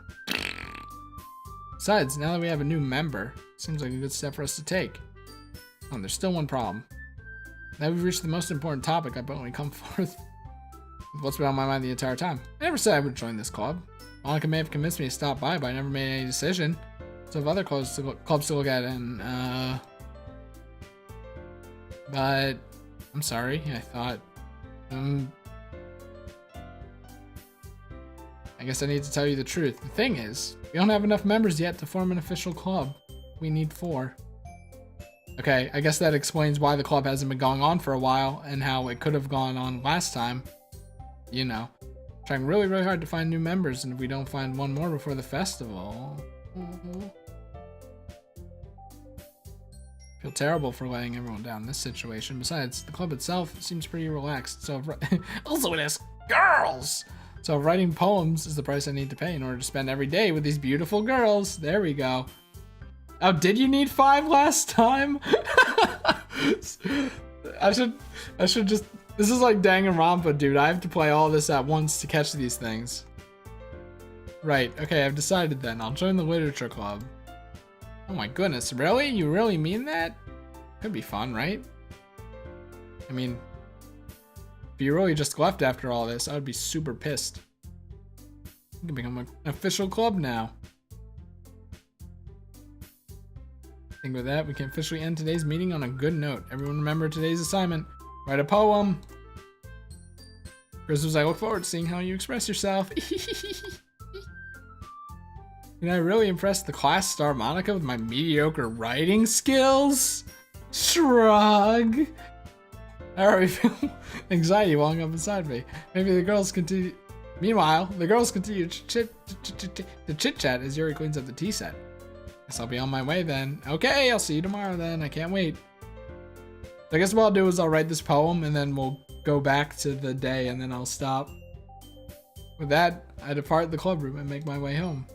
Besides, now that we have a new member, seems like a good step for us to take. Oh, there's still one problem. Now we've reached the most important topic, I bet when we come forth with what's been on my mind the entire time. I never said I would join this club. Monica may have convinced me to stop by, but I never made any decision. So if other clubs to look at, and but I'm sorry, I thought, I guess I need to tell you the truth. The thing is, we don't have enough members yet to form an official club. We need 4. Okay, I guess that explains why the club hasn't been going on for a while and how it could have gone on last time. You know, trying really, really hard to find new members, and if we don't find one more before the festival... Feel terrible for letting everyone down in this situation. Besides, the club itself seems pretty relaxed, so also it has girls! So writing poems is the price I need to pay in order to spend every day with these beautiful girls. There we go. Oh, did you need 5 last time? I should just, this is like Danganronpa, dude. I have to play all this at once to catch these things. Right, okay, I've decided then. I'll join the literature club. Oh my goodness, really? You really mean that? Could be fun, right? I mean, if you really just left after all this, I would be super pissed. You can become an official club now. I think with that, we can officially end today's meeting on a good note. Everyone remember today's assignment. Write a poem. Christmas, I look forward to seeing how you express yourself. Can I really impress the class star Monica with my mediocre writing skills? Shrug. I already feel anxiety welling up inside me. Maybe the girls continue. Meanwhile, the girls continue to chit-chat as Yuri cleans up the tea set. Guess I'll be on my way then. Okay, I'll see you tomorrow then. I can't wait. I guess what I'll do is I'll write this poem and then we'll go back to the day and then I'll stop. With that, I depart the club room and make my way home.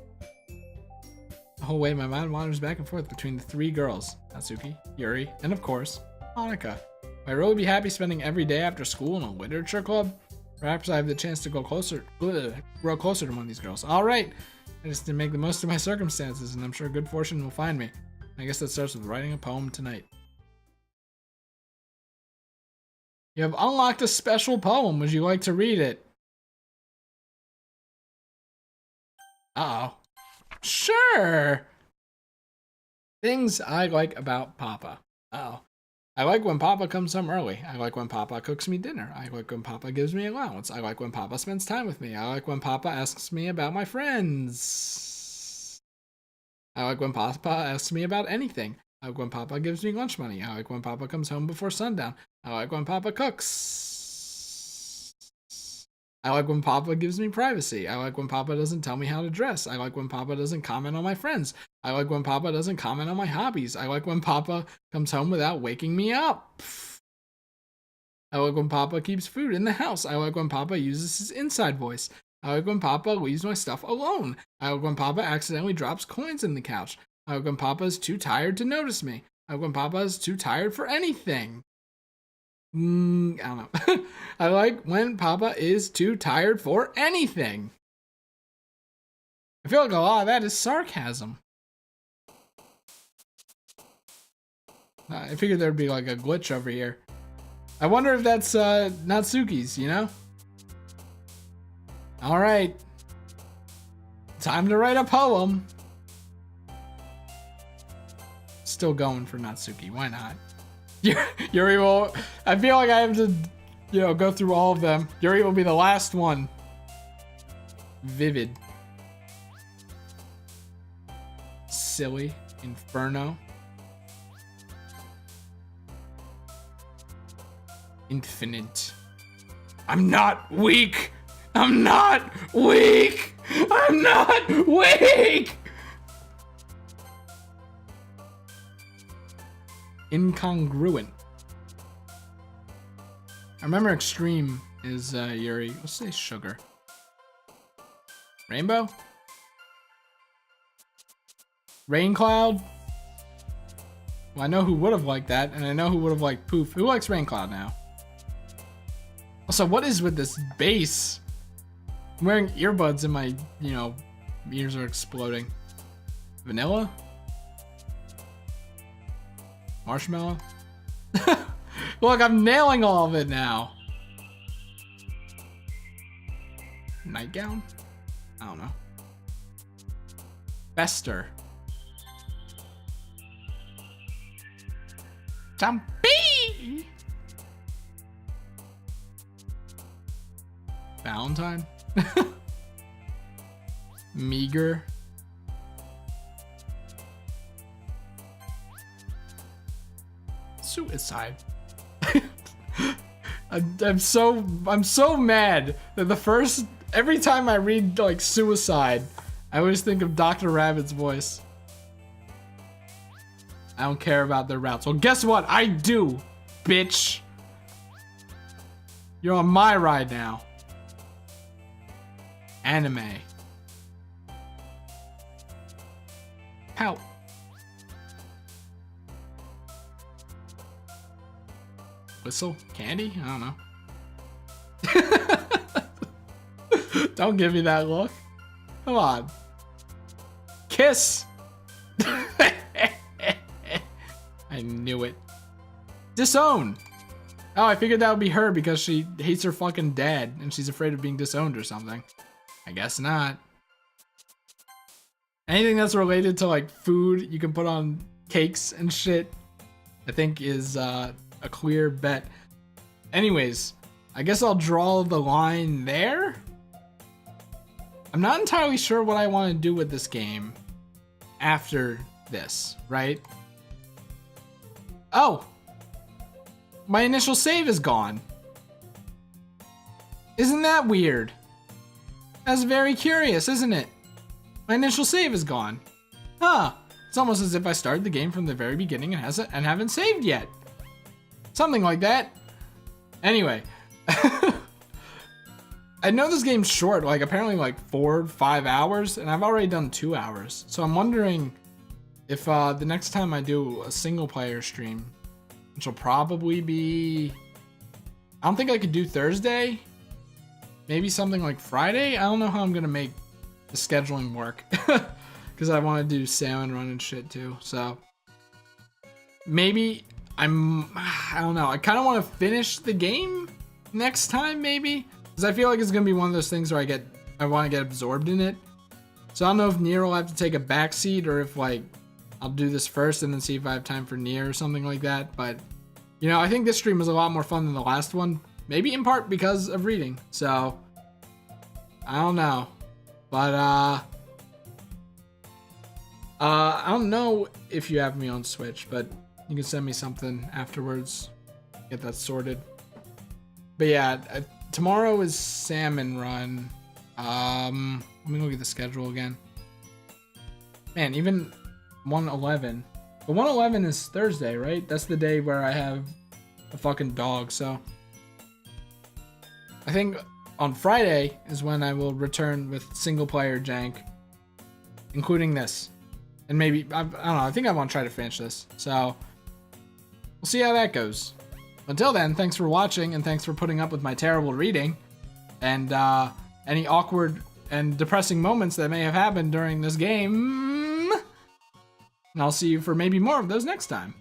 The whole way my mind wanders back and forth between the 3 girls, Natsuki, Yuri, and of course, Monica. Would I really be happy spending every day after school in a literature club? Perhaps I have the chance to grow closer to one of these girls. Alright, I just need to make the most of my circumstances, and I'm sure good fortune will find me. I guess that starts with writing a poem tonight. You have unlocked a special poem. Would you like to read it? Uh-oh. Sure! Things I like about Papa. Uh-oh. I like when Papa comes home early. I like when Papa cooks me dinner. I like when Papa gives me allowance. I like when Papa spends time with me. I like when Papa asks me about my friends. I like when Papa asks me about anything. I like when Papa gives me lunch money. I like when Papa comes home before sundown. I like when Papa cooks. I like when Papa gives me privacy. I like when Papa doesn't tell me how to dress. I like when Papa doesn't comment on my friends. I like when Papa doesn't comment on my hobbies. I like when Papa comes home without waking me up. I like when Papa keeps food in the house. I like when Papa uses his inside voice. I like when Papa leaves my stuff alone. I like when Papa accidentally drops coins in the couch. I like when Papa is too tired to notice me. I like when Papa is too tired for anything. I don't know. I like when Papa is too tired for anything. I feel like a lot of that is sarcasm. I figured there'd be like a glitch over here. I wonder if that's Natsuki's, you know? Alright. Time to write a poem. Still going for Natsuki, why not? Yuri will, I feel like I have to, you know, go through all of them. Yuri will be the last one. Vivid. Silly. Inferno. Infinite. I'm not weak! I'm not weak! I'm not weak! Incongruent. I remember extreme is Yuri. Let's say sugar. Rainbow? Rain cloud? Well, I know who would have liked that, and I know who would have liked poof. Who likes rain cloud now? Also, what is with this bass? I'm wearing earbuds and my, you know, ears are exploding. Vanilla? Marshmallow? Look, I'm nailing all of it now. Nightgown? I don't know. Fester. Jumpy! Valentine? Meager. Suicide. I'm so mad that every time I read like suicide, I always think of Dr. Rabbit's voice. I don't care about their routes. Well, guess what? I do, bitch. You're on my ride now. Anime. Pout. Whistle? Candy? I don't know. Don't give me that look. Come on. Kiss! I knew it. Disown! Oh, I figured that would be her because she hates her fucking dad and she's afraid of being disowned or something. I guess not. Anything that's related to like food you can put on cakes and shit, I think is a clear bet. Anyways, I guess I'll draw the line there. I'm not entirely sure what I want to do with this game after this, right? Oh, my initial save is gone. Isn't that weird? That's very curious, isn't it? My initial save is gone. Huh. It's almost as if I started the game from the very beginning and haven't saved yet. Something like that. Anyway. I know this game's short, like apparently like 4 or 5 hours, and I've already done 2 hours. So I'm wondering if the next time I do a single player stream, which will probably be, I don't think I could do Thursday. Maybe something like Friday. I don't know how I'm gonna make the scheduling work because I want to do salmon run and shit too. So maybe I don't know. I kind of want to finish the game next time, maybe, because I feel like it's gonna be one of those things where I want to get absorbed in it. So I don't know if Nier will have to take a backseat or if like I'll do this first and then see if I have time for Nier or something like that. But you know, I think this stream was a lot more fun than the last one. Maybe in part because of reading. So I don't know. But I don't know if you have me on Switch, but you can send me something afterwards. Get that sorted. But yeah, tomorrow is Salmon Run. Let me look at the schedule again. Man, even 111. But 111 is Thursday, right? That's the day where I have a fucking dog, so I think on Friday is when I will return with single player jank, including this. And maybe, I don't know, I think I want to try to finish this. So we'll see how that goes. Until then, thanks for watching and thanks for putting up with my terrible reading and any awkward and depressing moments that may have happened during this game. And I'll see you for maybe more of those next time.